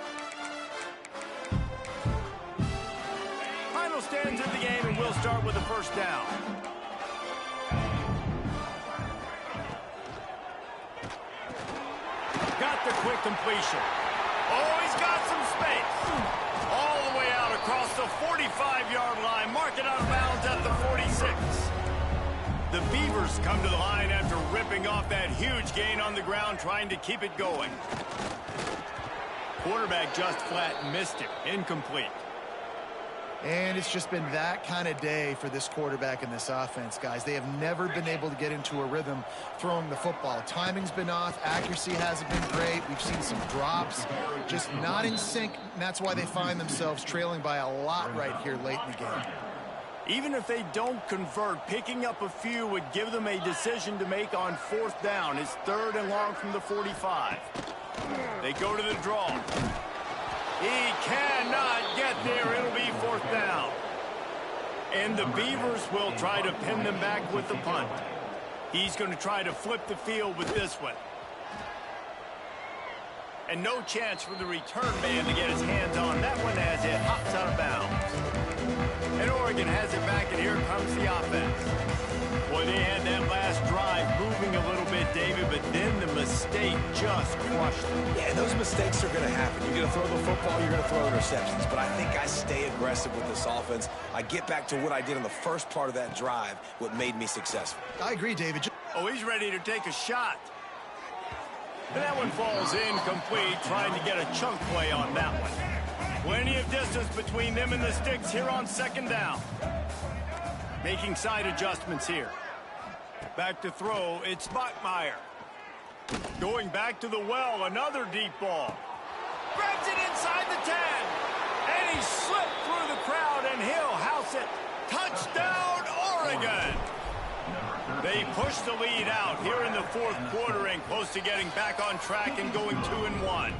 Final stands in the game, and we'll start with the first down. Got the quick completion. Oh, he's got some space. All the way out across the 45-yard line. Mark it out of bounds at the 46. The Beavers come to the line after ripping off that huge gain on the ground, trying to keep it going. Quarterback just flat missed it. Incomplete. And it's just been that kind of day for this quarterback and this offense, guys. They have never been able to get into a rhythm throwing the football. Timing's been off. Accuracy hasn't been great. We've seen some drops. Just not in sync, and that's why they find themselves trailing by a lot right here late in the game. Even if they don't convert, picking up a few would give them a decision to make on 4th down. It's 3rd and long from the 45. They go to the draw. He cannot get there. It'll be 4th down. And the Beavers will try to pin them back with the punt. He's going to try to flip the field with this one. And no chance for the return man to get his hands on that one as it hops out of bounds. And Oregon has it back, and here comes the offense. Boy, they had that last drive moving a little bit, David, but then the mistake just crushed them. Yeah, those mistakes are going to happen. You're going to throw the football, you're going to throw interceptions. But I think I stay aggressive with this offense. I get back to what I did in the first part of that drive, what made me successful. I agree, David. Oh, he's ready to take a shot. And that one falls incomplete, trying to get a chunk play on that one. Plenty of distance between them and the sticks here on 2nd down. Making side adjustments here. Back to throw, it's Bachmeier. Going back to the well, another deep ball. Grabs it inside the 10. And he slipped through the crowd, and he'll house it. Touchdown, Oregon! They push the lead out here in the 4th quarter and close to getting back on track and going 2-1.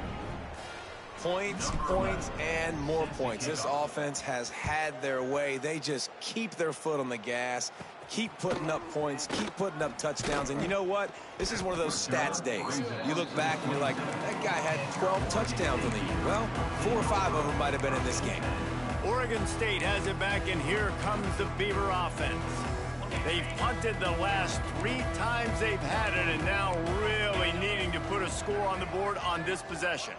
Points, points, and more points. This offense has had their way. They just keep their foot on the gas, keep putting up points, keep putting up touchdowns. And you know what? This is one of those stats days. You look back and you're like, that guy had 12 touchdowns in the year. Well, 4 or 5 of them might have been in this game. Oregon State has it back, and here comes the Beaver offense. They've punted the last 3 times they've had it, and now really needing to put a score on the board on this possession.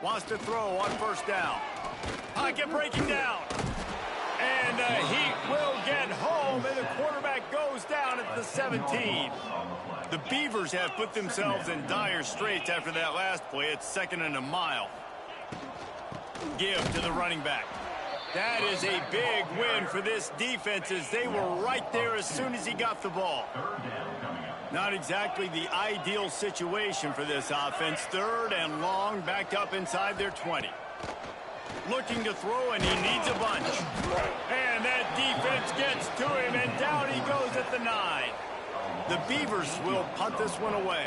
Wants to throw on 1st down. Pocket breaking down. And he will get home, and the quarterback goes down at the 17. The Beavers have put themselves in dire straits after that last play. It's 2nd and a mile. Give to the running back. That is a big win for this defense, as they were right there as soon as he got the ball. Not exactly the ideal situation for this offense. 3rd and long, backed up inside their 20. Looking to throw, and he needs a bunch. And that defense gets to him, and down he goes at the 9. The Beavers will punt this one away.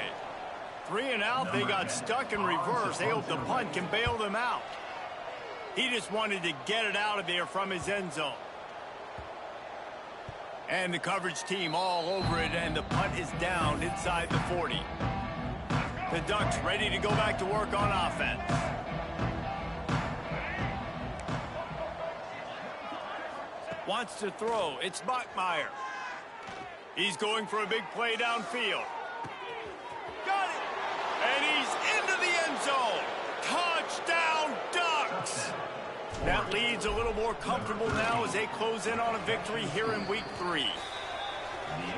3 and out, they got stuck in reverse. They hope the punt can bail them out. He just wanted to get it out of there from his end zone. And the coverage team all over it, and the punt is down inside the 40. The Ducks ready to go back to work on offense. Wants to throw. It's Bachmeier. He's going for a big play downfield. Got it! And he's into the end zone. Touchdown, Ducks! That lead's a little more comfortable now as they close in on a victory here in Week 3.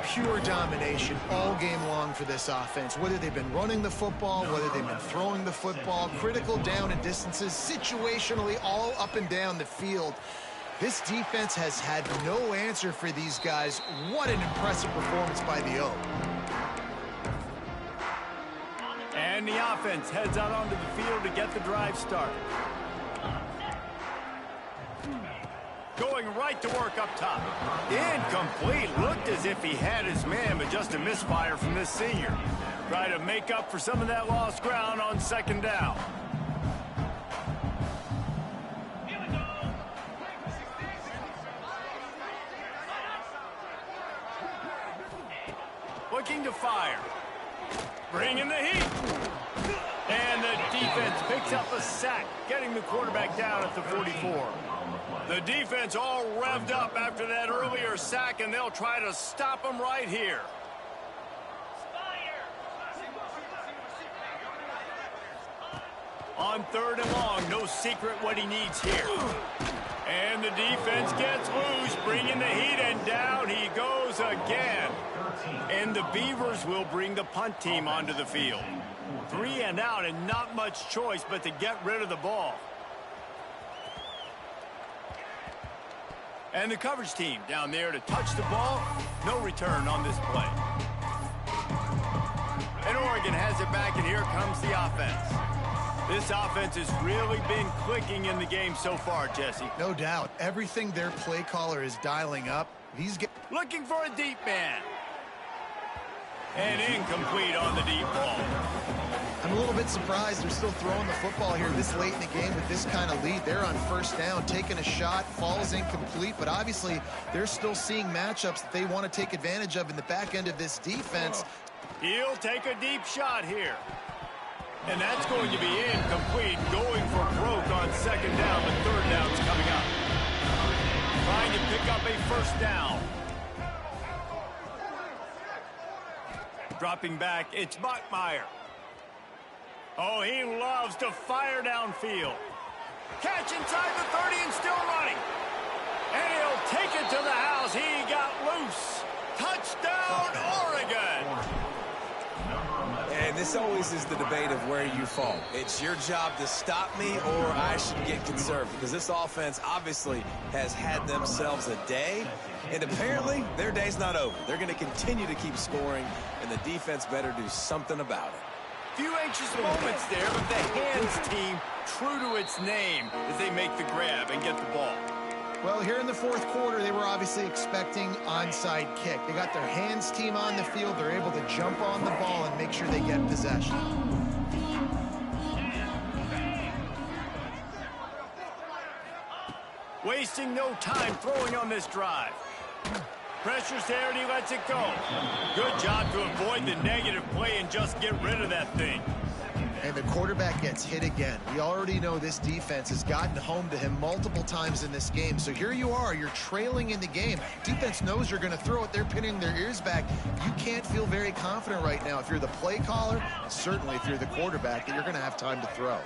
Pure domination all game long for this offense. Whether they've been running the football, whether they've been throwing the football, critical down and distances, situationally all up and down the field. This defense has had no answer for these guys. What an impressive performance by the O. And the offense heads out onto the field to get the drive started. Going right to work up top. Incomplete. Looked as if he had his man, but just a misfire from this senior. Try to make up for some of that lost ground on 2nd down. Looking to fire. Bringing the heat. And the defense picks up a sack, getting the quarterback down at the 44. The defense all revved up after that earlier sack, and they'll try to stop him right here. On 3rd and long, no secret what he needs here. And the defense gets loose, bringing the heat, and down he goes again. And the Beavers will bring the punt team onto the field. 3 and out, and not much choice but to get rid of the ball. And the coverage team down there to touch the ball. No return on this play. And Oregon has it back, and here comes the offense. This offense has really been clicking in the game so far, Jesse. No doubt. Everything their play caller is dialing up. He's looking for a deep man. And incomplete on the deep ball. I'm a little bit surprised they're still throwing the football here this late in the game with this kind of lead. They're on 1st down, taking a shot, falls incomplete, but obviously they're still seeing matchups that they want to take advantage of in the back end of this defense. He'll take a deep shot here. And that's going to be incomplete, going for broke on 2nd down, but 3rd down's coming up. Trying to pick up a 1st down. Dropping back, it's Bachmeier. Oh, he loves to fire downfield. Catch inside the 30 and still running. And he'll take it to the house. He got loose. Touchdown, Oregon. And this always is the debate of where you fall. It's your job to stop me, or I should get conservative, because this offense obviously has had themselves a day, and apparently their day's not over. They're going to continue to keep scoring, and the defense better do something about it. Few anxious moments there, but the hands team true to its name as they make the grab and get the ball. Well, here in the 4th quarter, they were obviously expecting onside kick. They got their hands team on the field. They're able to jump on the ball and make sure they get possession. Wasting no time throwing on this drive. Pressure's there, and he lets it go. Good job to avoid the negative play and just get rid of that thing. And the quarterback gets hit again. We already know this defense has gotten home to him multiple times in this game. So here you are, you're trailing in the game. Defense knows you're going to throw it. They're pinning their ears back. You can't feel very confident right now if you're the play caller, and certainly if you're the quarterback, that you're going to have time to throw.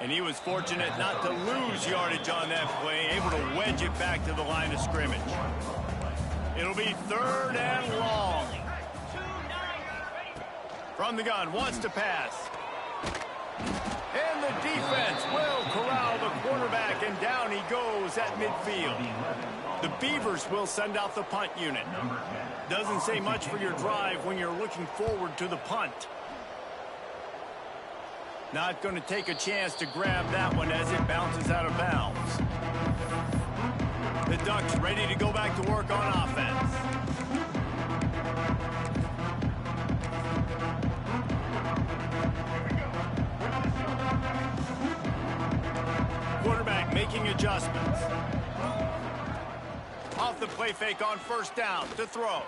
And he was fortunate not to lose yardage on that play, able to wedge it back to the line of scrimmage. It'll be 3rd and long. From the gun, wants to pass. And the defense he goes at midfield. The Beavers will send out the punt unit. Doesn't say much for your drive when you're looking forward to the punt. Not going to take a chance to grab that one as it bounces out of bounds. The Ducks ready to go back to work on offense. Quarterback making adjustments. Off the play fake on first down to throw.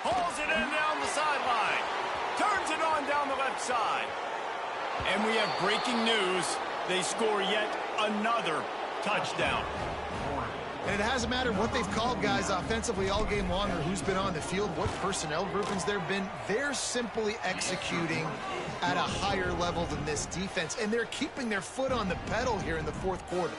Pulls it in down the sideline. Turns it on down the left side. And we have breaking news. They score yet another touchdown. And it hasn't mattered what they've called guys offensively all game long or who's been on the field, what personnel groupings there have been. They're simply executing at a higher level than this defense, and they're keeping their foot on the pedal here in the fourth quarter.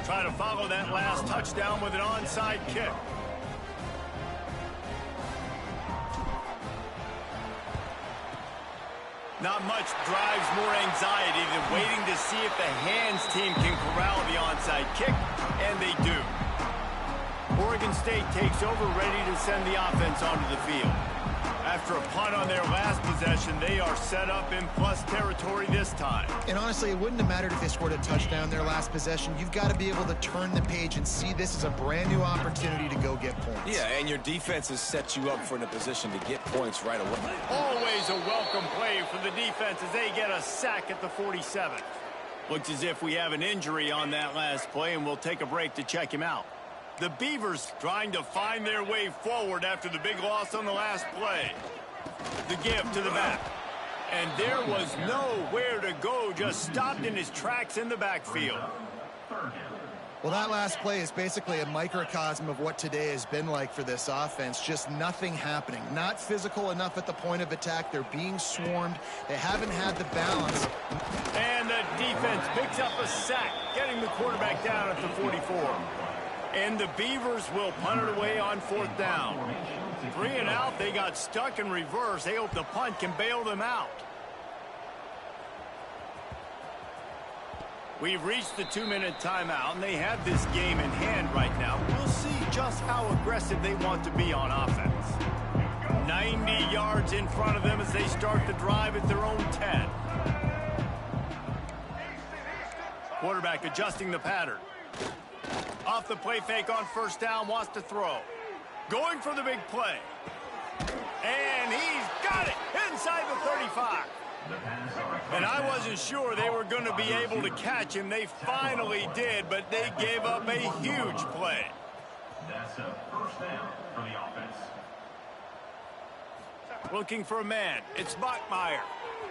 Try to follow that last touchdown with an onside kick. Not much drives more anxiety than waiting to see if the hands team can corral the onside kick, and they do. Oregon State takes over, ready to send the offense onto the field. After a punt on their last possession, they are set up in plus territory this time. And honestly, it wouldn't have mattered if they scored a touchdown their last possession. You've got to be able to turn the page and see this as a brand new opportunity to go get points. Yeah, and your defense has set you up for in a position to get points right away. Always a welcome play for the defense as they get a sack at the 47. Looks as if we have an injury on that last play, and we'll take a break to check him out. The Beavers trying to find their way forward after the big loss on the last play. The give to the back. And there was nowhere to go, just stopped in his tracks in the backfield. Well, that last play is basically a microcosm of what today has been like for this offense. Just nothing happening. Not physical enough at the point of attack. They're being swarmed. They haven't had the balance. And the defense picks up a sack, getting the quarterback down at the 44. And the Beavers will punt it away on fourth down. 3 and out, they got stuck in reverse. They hope the punt can bail them out. We've reached the 2-minute timeout, and they have this game in hand right now. We'll see just how aggressive they want to be on offense. 90 yards in front of them as they start the drive at their own 10. Quarterback adjusting the pattern. Off the play fake on first down, wants to throw. Going for the big play. And he's got it inside the 35. And I wasn't sure they were going to be able to catch him. They finally did, but they gave up a huge play. That's a first down for the offense. Looking for a man. It's Bachmeier.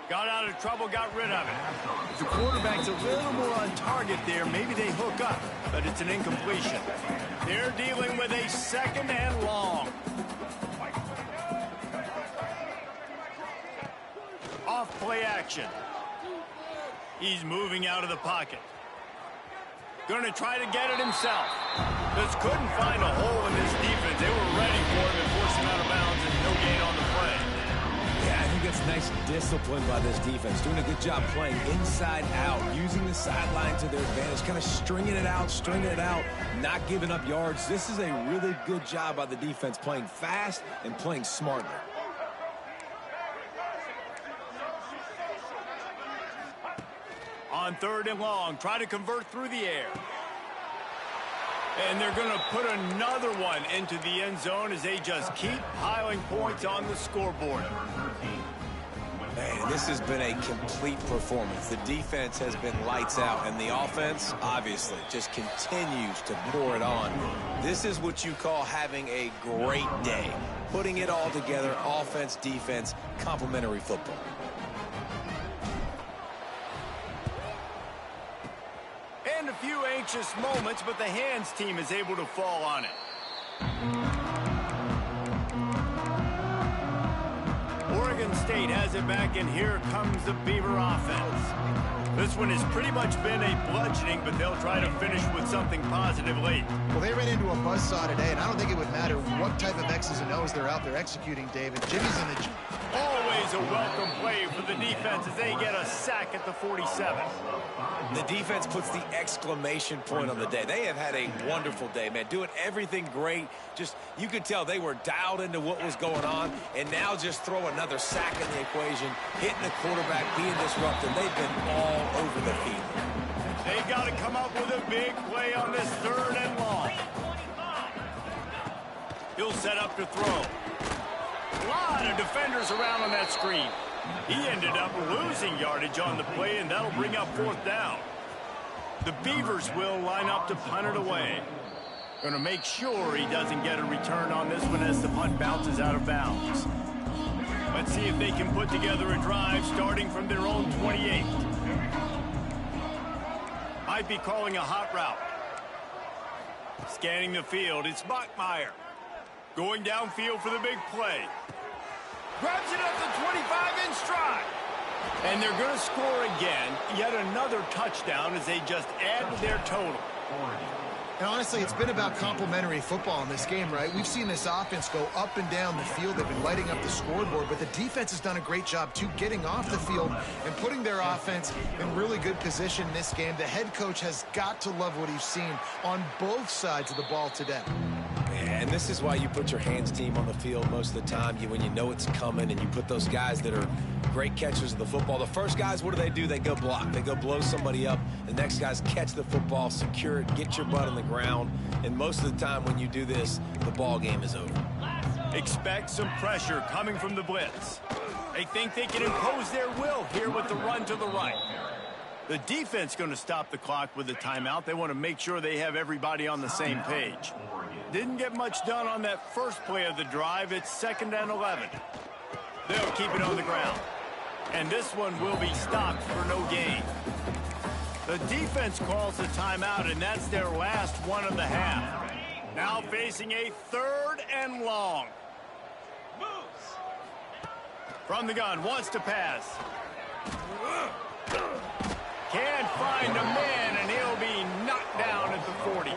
Got out of trouble, got rid of it. The quarterback's a little more on target there. Maybe they hook up, but it's an incompletion. They're dealing with a second and long. Off play action. He's moving out of the pocket. Going to try to get it himself. Just couldn't find a hole in this defense. They were ready for him and forced him out of bounds, and no gain on the play. Yeah, I think that's nice discipline by this defense. Doing a good job playing inside out, using the sideline to their advantage, kind of stringing it out, not giving up yards. This is a really good job by the defense, playing fast and playing smartly. On third and long, try to convert through the air. And they're going to put another one into the end zone as they just keep piling points on the scoreboard. Man, this has been a complete performance. The defense has been lights out, and the offense, obviously, just continues to pour it on. This is what you call having a great day. Putting it all together, offense, defense, complementary football. And a few anxious moments, but the hands team is able to fall on it. Oregon State has it back, and here comes the Beaver offense. The This one has pretty much been a bludgeoning, but they'll try to finish with something positive late. Well, they ran into a buzzsaw today, and I don't think it would matter what type of X's and O's they're out there executing, David. Jimmy's in the... Always a welcome play for the defense as they get a sack at the 47. The defense puts the exclamation point on the day. They have had a wonderful day, man. Doing everything great. Just, you could tell they were dialed into what was going on, and now just throw another sack in the equation, hitting the quarterback, being disruptive. They've been all over the field. They got to come up with a big play on this 3rd and long. He'll set up to throw. A lot of defenders around on that screen. He ended up losing yardage on the play, and that'll bring up 4th down. The Beavers will line up to punt it away. Going to make sure he doesn't get a return on this one as the punt bounces out of bounds. Let's see if they can put together a drive starting from their own 28. Might be calling a hot route. Scanning the field, it's Bachmeier. Going downfield for the big play. Grabs it up the 25 in stride. And they're going to score again. Yet another touchdown as they just add to their total. And honestly, it's been about complementary football in this game, right? We've seen this offense go up and down the field. They've been lighting up the scoreboard, but the defense has done a great job, too, getting off the field and putting their offense in really good position in this game. The head coach has got to love what he's seen on both sides of the ball today. And this is why you put your hands team on the field most of the time, when you know it's coming, and you put those guys that are great catchers of the football. The first guys, what do? They go block. They go blow somebody up. The next guys catch the football, secure it, get your butt on the ground. And most of the time when you do this, the ball game is over. Expect some pressure coming from the blitz. They think they can impose their will here with the run to the right. The defense going to stop the clock with a timeout. They want to make sure they have everybody on the same page. Didn't get much done on that first play of the drive. It's 2nd and 11. They'll keep it on the ground. And this one will be stopped for no gain. The defense calls a timeout, and that's their last one of the half. Now facing a 3rd and long. From the gun, wants to pass. Can't find a man, and he'll be knocked down at the 40.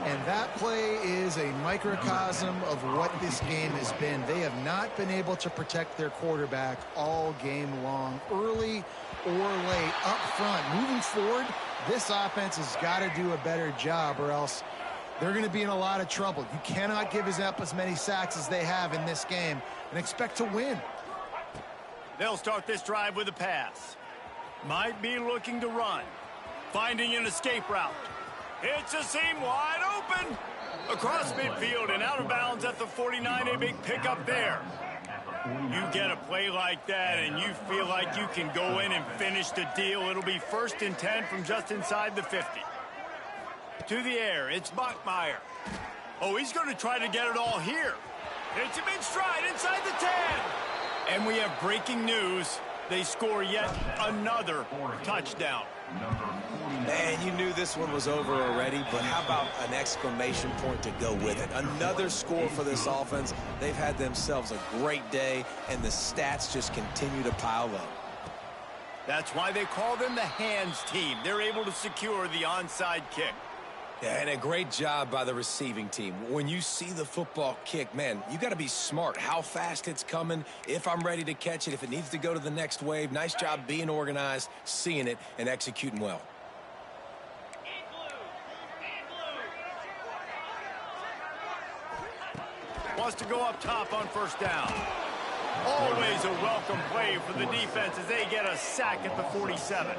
And that play is a microcosm of what this game has been. They have not been able to protect their quarterback all game long, early or late, up front. Moving forward, this offense has got to do a better job, or else they're going to be in a lot of trouble. You cannot give up as many sacks as they have in this game and expect to win. They'll start this drive with a pass. Might be looking to run. Finding an escape route. It's a seam wide open. Across midfield and out of bounds at the 49. A big pickup there. You get a play like that and you feel like you can go in and finish the deal. It'll be 1st and 10 from just inside the 50. To the air, it's Bachmeier. Oh, he's going to try to get it all here. Hits him in stride inside the 10. And we have breaking news. They score yet another touchdown. Man, you knew this one was over already, but how about an exclamation point to go with it? Another score for this offense. They've had themselves a great day, and the stats just continue to pile up. That's why they call them the hands team. They're able to secure the onside kick. Yeah, and a great job by the receiving team. When you see the football kick, man, you got to be smart. How fast it's coming, if I'm ready to catch it, if it needs to go to the next wave. Nice job being organized, seeing it, and executing well. Wants to go up top on 1st down. Always a welcome play for the defense as they get a sack at the 47.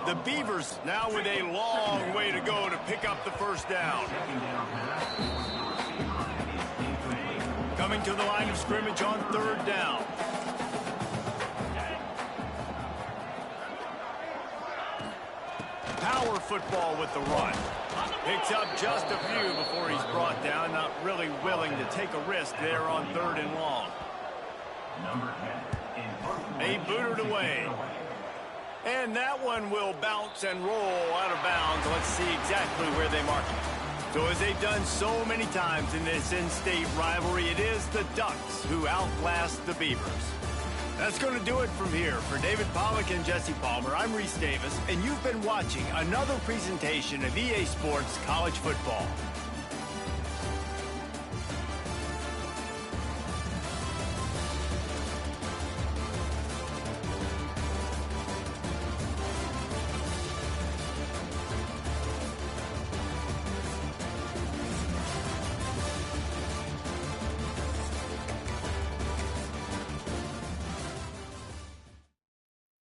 The Beavers now with a long way to go to pick up the 1st down. Coming to the line of scrimmage on 3rd down. Power football with the run. Picks up just a few before he's brought down. Not really willing to take a risk there on 3rd and long. They boot it away. And that one will bounce and roll out of bounds. Let's see exactly where they mark it. So as they've done so many times in this in-state rivalry, it is the Ducks who outlast the Beavers. That's going to do it from here. For David Pollack and Jesse Palmer, I'm Reese Davis, and you've been watching another presentation of EA Sports College Football.